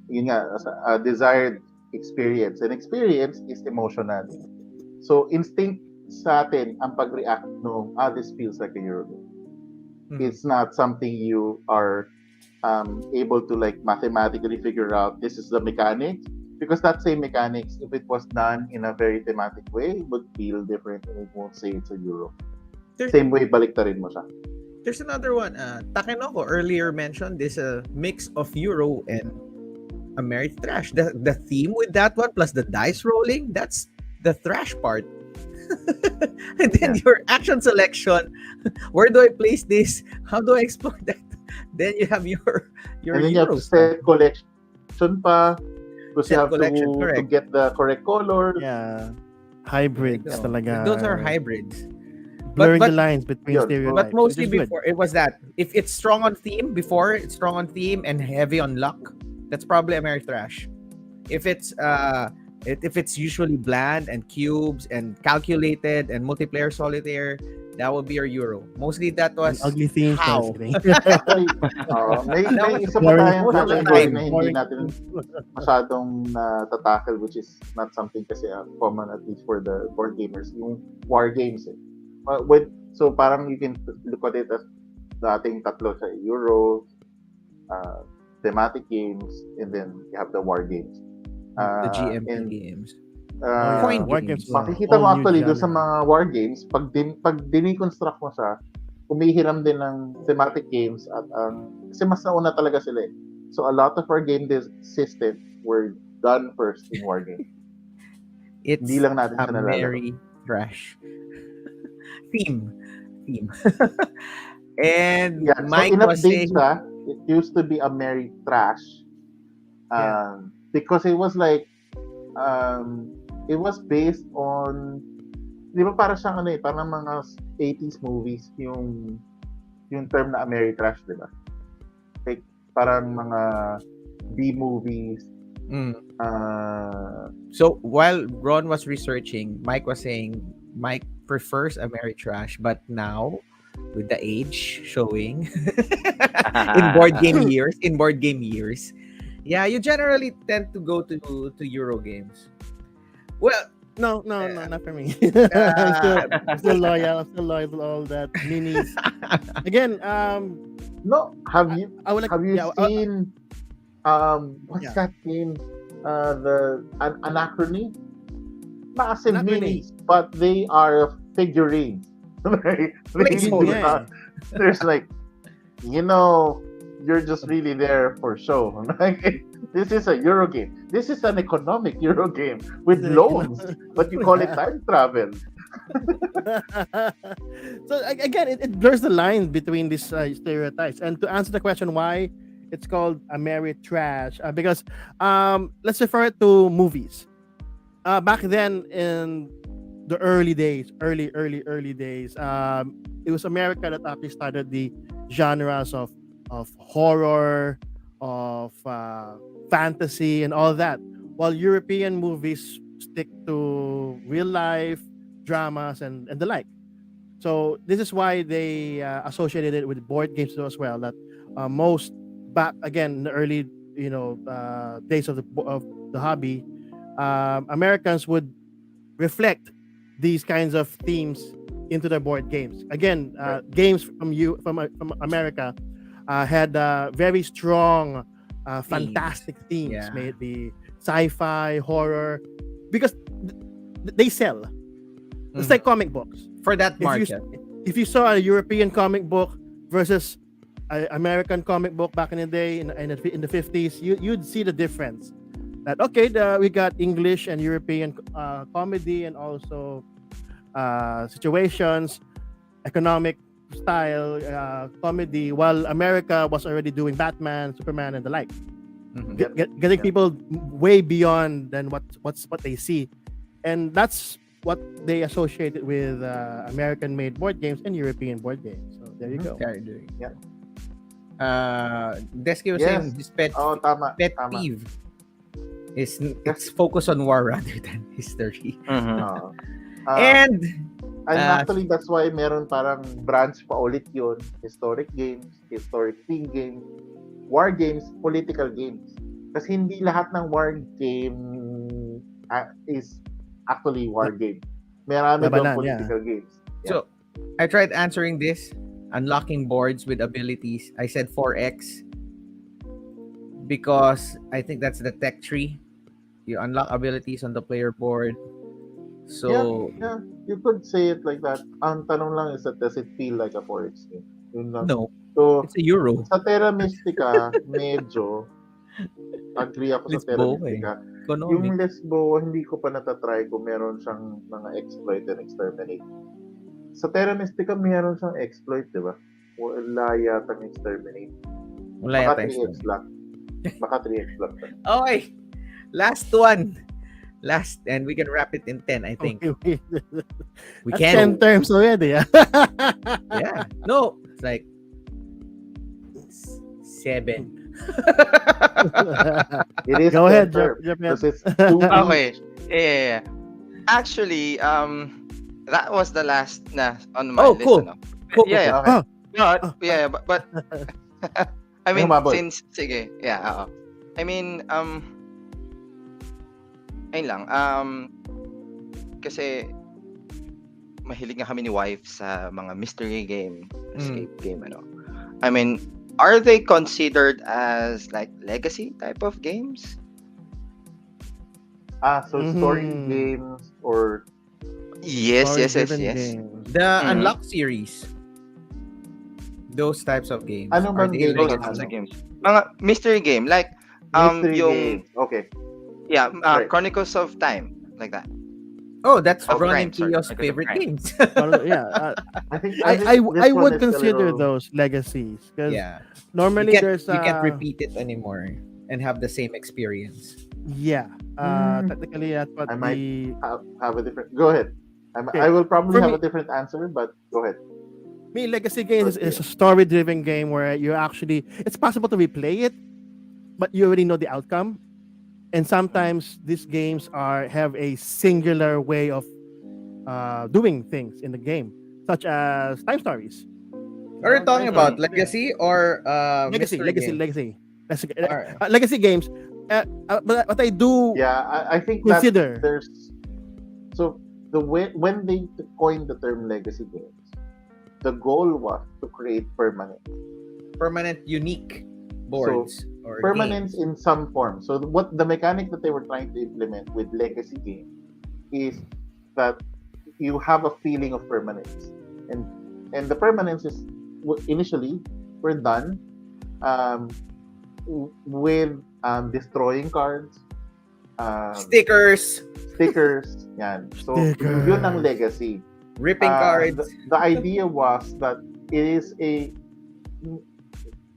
yun nga, a desired experience. And experience is emotional. So instinct sa atin ang pag-react no, this feels like a Euro game.
Mhm.
It's not something you are able to like mathematically figure out this is the mechanics, because that same mechanics, if it was done in a very thematic way, would feel different and it won't say it's a Euro.
There's-
Same way, baliktarin mo siya.
There's another one. Takenoko earlier mentioned this mix of Euro and Ameritrash. The theme with that one plus the dice rolling, that's the thrash part. And then your action selection, where do I place this? How do I explore that? Then you have your
And then you have
Euro
to set collection pa, because you
Set
have
collection,
to
correct.
get the correct color.
Yeah. Hybrids
So,
talaga.
those are hybrids.
Blurring
but-
the lines between
Yun,
stereotypes.
But mostly
which is good.
before, it was that. If it's strong on theme, before it's strong on theme and heavy on luck, that's probably Ameritrash. If it's usually bland and cubes and calculated and multiplayer solitaire, that would be your Euro. Mostly that
And
was
ugly themes.
how.
Just kidding.
Actually, may
That was
isa pa
boring-
tayong
boring
category
time.
na hindi natin masyadong tatackle, which is not something kasi common, at least for the board gamers, yung war games eh. So parang you can look at it as dating tatlo sa Euro, thematic games, and then you have the war games.
The GMP
and
games.
Oh yeah,
Coin
war
games.
games. Are
makikita
all
mo
new
actually doon sa
genre.
mga war games, pag diniconstruct mo siya, humihiram din ng thematic games at kasi mas nauna talaga sila eh. So a lot of our game systems were done first in war games. Hindi
It's
lang natin
a
siya nalalaro.
merry trash theme. And
Yeah, so
Mike was
in-update
saying,
siya. It used to be a merry trash. Because it was like it was based on, di ba para siyang ano eh, parang mga 80s movies yung term na Ameritrash, di ba? Like parang mga B movies.
So while Ron was researching, Mike was saying Mike prefers Ameritrash, but now with the age showing in board game years, yeah, you generally tend to go to Euro games. Well,
No, not for me. I'm still loyal. I'm still loyal to all that minis. Again,
No,
I would like.
have you
Yeah,
seen what's
Yeah.
that game? The Anachrony? Massive
Anachrony.
minis, but they are figurines. They really do
Yeah.
not. There's like, you're just really there for show. Like, this is a Euro game. This is an economic Euro game with
It's an
loans,
economic-
but you call it
Yeah.
time travel.
So again, it blurs the line between these stereotypes. And to answer the question why it's called Ameritrash, because let's refer it to movies. Back then in the early days, early days, it was America that actually started the genres of horror, of fantasy, and all that, while European movies stick to real life dramas and the like. So this is why they associated it with board games as well. That most back again in the early days of the hobby, Americans would reflect these kinds of themes into their board games. Again, games from America had very strong, fantastic themes.
Yeah.
May it be sci-fi, horror, because they sell. It's like comic books.
For that
If you
market.
if you saw a European comic book versus an American comic book back in the day in the 50s, you'd see the difference. That okay, we got English and European comedy and also situations, economic style comedy, while America was already doing Batman, Superman, and the like. Getting people way beyond than what they see, and that's what they associated with American-made board games and European board games. So there you go.
They're doing.
Yeah.
Deski was
Yes.
saying this pet
Tama.
peeve is it's focused on war rather than history.
Oo.
And
Actually, that's why meron parang branch pa ulit yun. Historic games, historic theme games, war games, political games. Kasi hindi lahat ng war game is actually war game. Marami
Labanan,
doon political games.
So I tried answering this, unlocking boards with abilities. I said 4x because I think that's the tech tree. You unlock abilities on the player board. So
Yeah, you could say it like that. Ang tanong lang is that does it feel like a 4X game? Yun lang.
no,
So,
it's a Euro.
sa Terra Mystica, medyo agree ako sa Terra
Lisboa
Mystica.
Economic.
Yung Lesbo, hindi ko pa natatry kung meron siyang mga exploit and exterminate. Sa Terra Mystica, meron siyang exploit, di ba? Wala yatang exterminate.
Wala
Baka
yata
3x lang. Baka 3x lang.
Okay, last one. Last, and we can wrap it in 10, I think.
Okay,
We
that's
can.
10 terms already.
Yeah. No, it's like 7.
It is
Go ahead,
better
Jeff.
because it's 2
Okay. Yeah. Actually, that was the last na on my
Oh,
list.
cool.
Ano?
Cool.
Yeah.
Okay.
No, yeah, but I mean,
Humabol.
since sige, yeah, oo. I mean, ayun lang, kasi mahilig nga kami ni wife sa mga mystery game, escape game, ano. I mean, are they considered as like legacy type of games?
So story
Mhm.
games or
Yes, yes, yes,
Story-driven
yes.
games.
The
Mhm.
Unlock series. Those types of games.
ano
Are
bang
they
games
Those
ang
types
legacy?
of
ano?
games. Mga mystery game like
Mystery
yung
games. Okay,
yeah,
right.
Chronicles of Time like that.
Oh, that's
Of
Ron
Crime,
and
sorry.
Tio's
Chronicles of
favorite
Crime.
games.
Yeah,
I think
I
this one
would
is a
consider
little.
those legacies because
Yeah.
normally there's
You can't repeat it anymore and have the same experience.
yeah,
Hmm,
technically that's what
I might
the
have a different. Go ahead.
okay
I will probably
for
have
me.
a different answer, but go ahead.
Me, legacy games
First,
is
Leo.
a story-driven game where you actually it's possible to replay it, but you already know the outcome. And sometimes these games are have a singular way of doing things in the game, such as time stories.
Are you talking
Time stories.
about legacy or
Legacy,
mystery
legacy,
game?
legacy, legacy,
Alright.
legacy games. But what I do
Yeah, I think that
consider,
there's so the way when they coined the term legacy games, the goal was to create permanence.
Permanent unique
So
boards or
permanence
games.
in some form. So what the mechanic that they were trying to implement with legacy game is that you have a feeling of permanence, and the permanence is initially we're done um, with destroying cards, um,
Stickers,
stickers, yan. So yun ang
stickers.
legacy.
ripping cards.
The idea was that it is a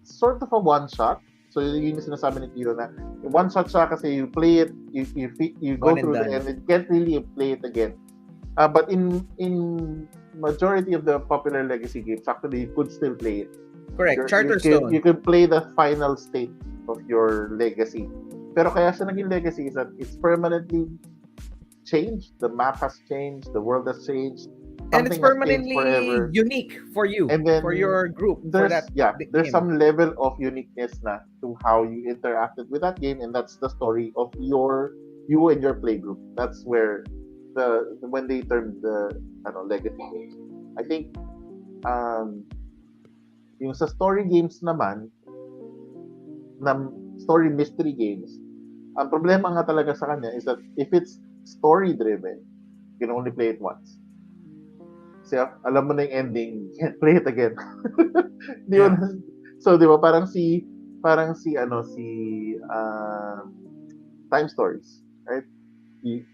sort of a one shot. So yun yung sinasabi ni Kiro na one shot siya kasi you play it, you go
One and
through the
done.
end, and can't really play it again. But in majority of the popular legacy games, actually you could still play it.
Correct.
You
Charterstone.
can play the final state of your legacy. Pero kaya siya naging legacy is that it's permanently changed. The map has changed. The world has changed.
And it's
Something has changed
permanently
forever.
unique for you,
And then
for your group, for that
there's
game.
some level of uniqueness na to how you interacted with that game, and that's the story of you and your play group. That's where when they term the legacy games. I think um yung sa story games naman, na story mystery games, ang problema nga talaga sa kanya is that if it's story driven, you can only play it once. Kasi alam mo na yung ending, you can't play it again. Di ba?
Yeah.
So, di ba, parang si time stories, right? You,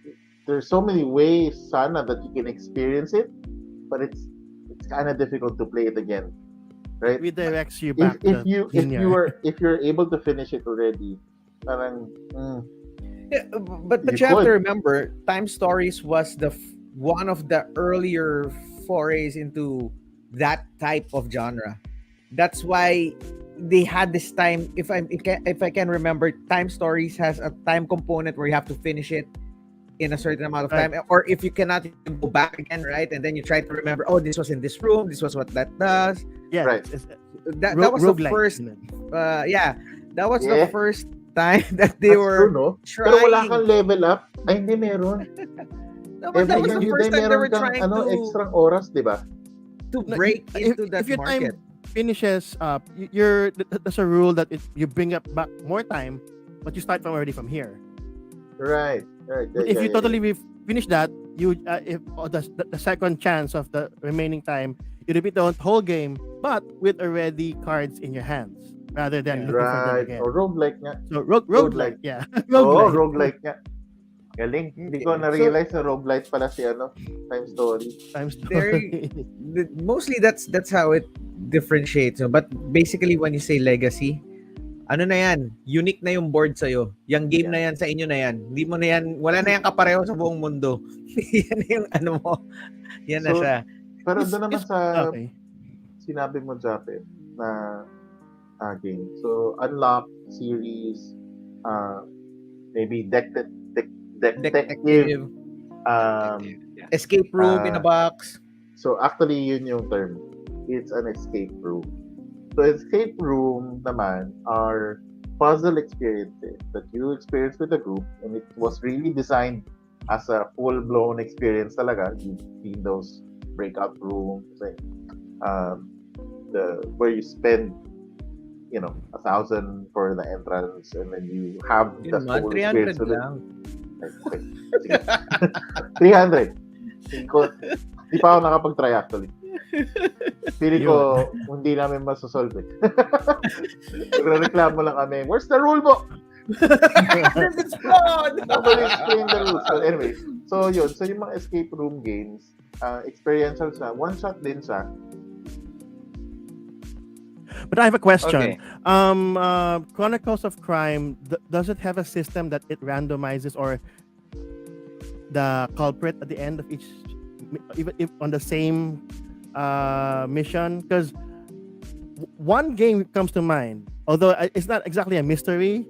there's so many ways sana that you can experience it, but it's kind of difficult to play it again, right?
Redirects you
If
back to the linear.
if you're able to finish it already, parang
Yeah, but
You
you have to
could.
remember, Time Stories was one of the earlier forays into that type of genre. That's why they had this time. If I can remember, Time Stories has a time component where you have to finish it in a certain amount of
Right.
time, or if you cannot, you can go back again, right? And then you try to remember, oh, this was in this room. This was what that does.
Yeah,
Right.
That was the
roguelike,
first.
you know.
Yeah, that was
Yeah.
the first time that they
That's
were
true, no?
trying.
Pero wala kang level up. Ay, hindi meron.
No, but that
Every
was the
time you
first
die,
time they were
meron kang
trying to
extra oras, di ba?
No,
break into that
if your
market.
time finishes up, there's a rule that you bring up back more time, but you start from already from here.
Right. Right.
But if you totally finish that, you if the second chance of the remaining time, you repeat the whole game, but with already cards in your hands rather than
Yeah.
looking for them
Right.
again.
O roguelike nga.
So
roguelike.
roguelike, yeah,
Oo,
roguelike.
roguelike nga. Galing. Hindi ko
Okay.
na-realize na roguelike pala si Time Story.
Time
There,
story.
mostly that's how it differentiates. No? But basically, when you say legacy, ano na yan? Unique na yung board sa'yo. Yung game na yan sa inyo na yan. Hindi mo na yan, wala na yan kapareho sa buong mundo. Yan yung ano mo. Yan na
So,
siya.
Pero doon naman sa
Okay.
sinabi mo, Japet, na game. So, Unlock series, maybe detective,
Detective,
um,
Yeah.
escape room in a box.
so actually yun yung term. It's an escape room. So escape room naman are puzzle experiences that you experience with a group, and it was really designed as a full-blown experience talaga. You've seen those breakout rooms and where you spend 1,000 for the entrance, and then you have the
Yun man,
whole
300
experience with it.
lang.
Okay. Sige. 300. Hindi ko, di pa ako nakapag-try actually. Feeling ko, hindi namin masosolve eh. Nagre-reklamo lang kami, where's the rule book? Nobody explained the rules. But anyway, so yun. So yung mga escape room games, experiential siya. One shot din siya.
But I have a question.
Okay.
Chronicles of Crime, does it have a system that it randomizes or the culprit at the end of each, even if on the same mission? Because one game comes to mind, although it's not exactly a mystery.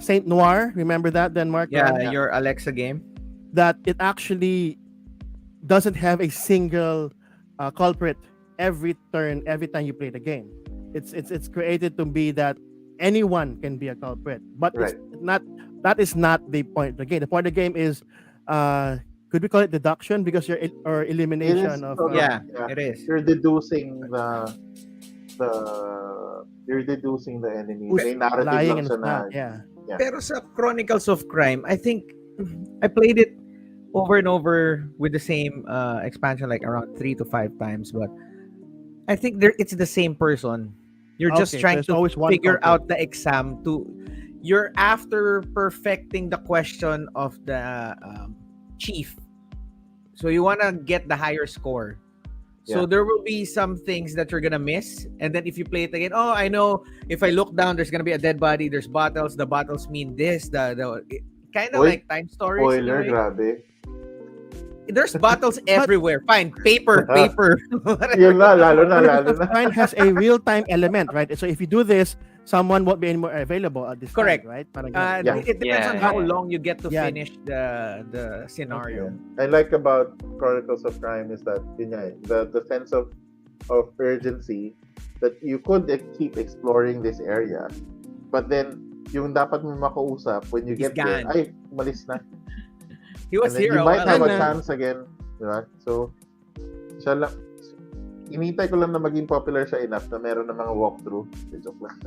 Saint Noir, remember that, Denmark?
Yeah, your Alexa game.
That it actually doesn't have a single culprit every turn, every time you play the game. It's created to be that anyone can be a culprit, but it's not. That is not the point of the game. The point of the game is, could we call it deduction because or elimination of?
It is.
You're deducing you're deducing the enemy. May narrative
lying
lang
and
siya na.
not. Yeah.
Pero sa Chronicles of Crime, I think I played it over and over with the same expansion, like around 3 to 5 times. But I think it's the same person. You're just
Okay, so
trying
it's
to
always one
figure
culprit.
out the exam. You're after perfecting the question of the chief. So you want to get the higher score. So
Yeah.
there will be some things that you're gonna miss, and then if you play it again, oh, I know if I look down, there's gonna be a dead body. There's bottles. The bottles mean this. Kind of
Oy,
like time stories. in a
Spoiler,
way.
grabe.
There's bottles everywhere. Fine, paper.
Yun na, lalo na.
Mine has a real-time element, right? So if you do this, someone won't be anymore available at this
Correct.
time, right? Parang ganun.
Yeah.
It depends on
Yeah,
how
yeah.
long you get to
Yeah.
finish the scenario.
I like about Chronicles of Crime is that yun nga, the sense of urgency that you could keep exploring this area, but then yung dapat mo makausap when you
He's
get there,
gone.
ay, umalis na.
He was
And then
here
you
a
might
while
have a
ago.
chance again, di ba? So, siya lang, inintay ko lang na maging popular siya enough na meron ng mga walkthrough. Joke lang.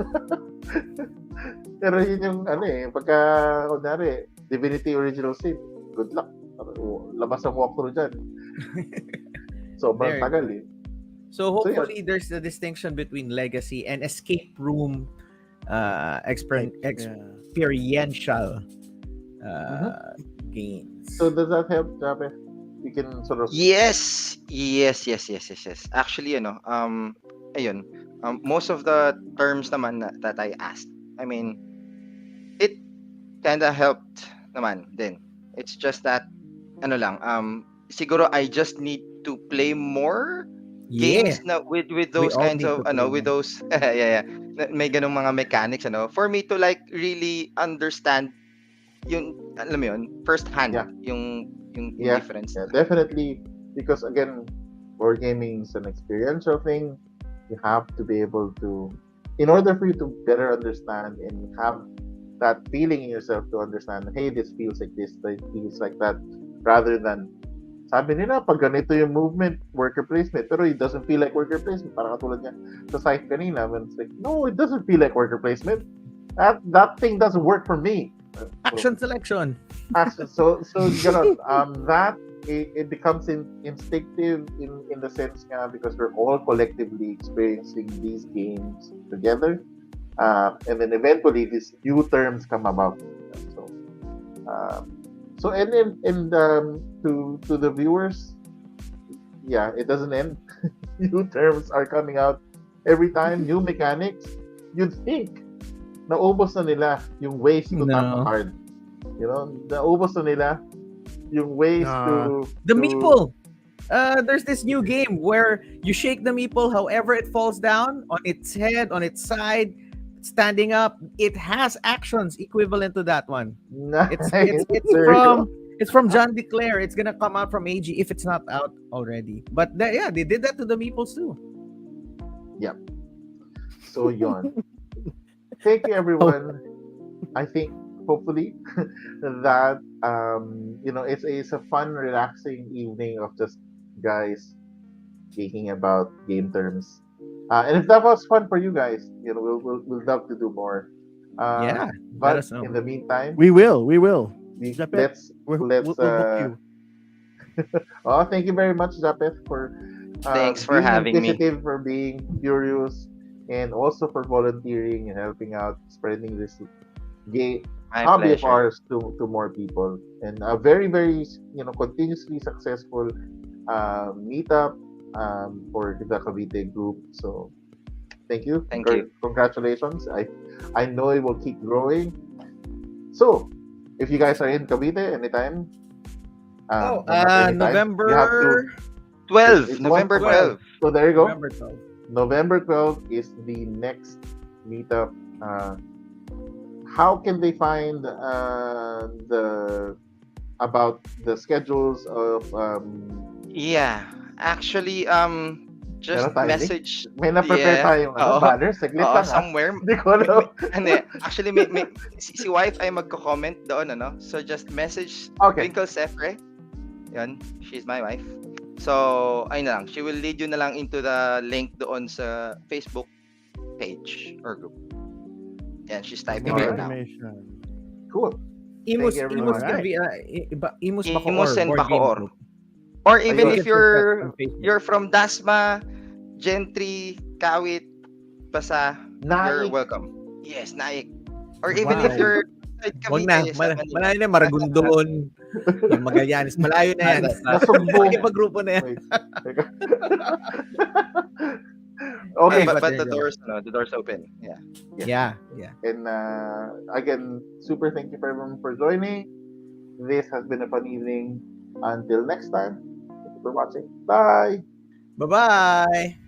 Pero yun yung pagka, kunyari, Divinity Original Sin, good luck. Labas ang walkthrough dyan. Sobrang
There.
tagal eh.
So hopefully there's a distinction between legacy and escape room experiential games.
So does that help, Jabe? You can sort of...
Yes. Actually, ayun, most of the terms naman that I asked, I mean, it kind of helped naman din. It's just that, siguro I just need to play more games na with those
all
kinds
need
of,
to play
with
more.
those, may ganung mga mechanics, for me to like really understand yung, alam mo yun, first hand,
Yeah.
yung
Yeah,
difference.
yeah, definitely. Because again, board gaming is an experiential thing. You have to be able to, in order for you to better understand and have that feeling in yourself to understand, hey, this feels like this feels like that, rather than, sabi nila, pag ganito yung movement, worker placement, pero it doesn't feel like worker placement. Parang katulad niya sa site kanina, when it's like, no, it doesn't feel like worker placement. That thing doesn't work for me.
Action selection.
So ganon. That it becomes instinctive in the sense nga because we're all collectively experiencing these games together, and then eventually these new terms come about. So and to the viewers, yeah, it doesn't end. New terms are coming out every time. New mechanics. You'd think naubos na nila yung ways to tap a card. Naubos na nila yung ways to...
The meeple! There's this new game where you shake the meeple however it falls down, on its head, on its side, standing up. It has actions equivalent to that one. It's from John DeClaire. It's gonna come out from AG if it's not out already. But they did that to the meeples too.
Yep. So yon. Thank you, everyone. I think hopefully that it's a fun, relaxing evening of just guys speaking about game terms. And if that was fun for you guys, we'll love to do more.
Let
But
us know.
in the meantime,
We will. Japet,
let's
we'll book you.
oh, thank you very much, Japeth, for
Thanks for
being
having me.
inquisitive, for being curious, and also for volunteering and helping out, spreading this gay
My
hobby of
pleasure.
ours to more people. And a very, very, continuously successful meetup for the Cavite group. So thank you.
Thank you.
Congratulations. I know it will keep growing. So if you guys are in Cavite anytime, well, not anytime, you have to.
November
It's once
November
a month.
12th.
12th.
So there you go.
November 12th.
November 12th is the next meetup. How can they find about the schedules of
Yeah. Actually, just
meron tayo link?
message.
May na-prepare
Yeah.
tayong
Oo.
banner. Saglit
Oo,
lang
somewhere.
Hindi ko alam.
Ano, actually, si wife ay magko-comment doon, ano? So, just message
Okay.
Twinkle Sefre. Yan, she's my wife. So, ayun na lang. She will lead you na lang into the link doon sa Facebook page or group. Yan, she's typing
Alright.
right now.
Information.
Cool.
Imus,
Thank you,
Imus,
everyone.
Imus
Imus
Bacoor,
and
board game
Bacoor.
group.
Or even
Ayun.
if
You can search that on Facebook.
you're from Dasma, Gentry, Kawit, Basa, you're
Naik.
welcome. Yes, Naik. Or even if
Wow.
you're inside
Huwag na,
Cavite, sa Manila.
malayo na, Maragondon, yung Magallanes, malayo na yan.
Nasugbo.
Pakipagrupo na yan.
Wait. Teka. Okay.
Hey,
But
there
the
you go.
the doors open. Yeah.
Yeah.
And again, super thank you for everyone for joining. This has been a fun evening. Until next time, thank you for watching. Bye.
Bye-bye.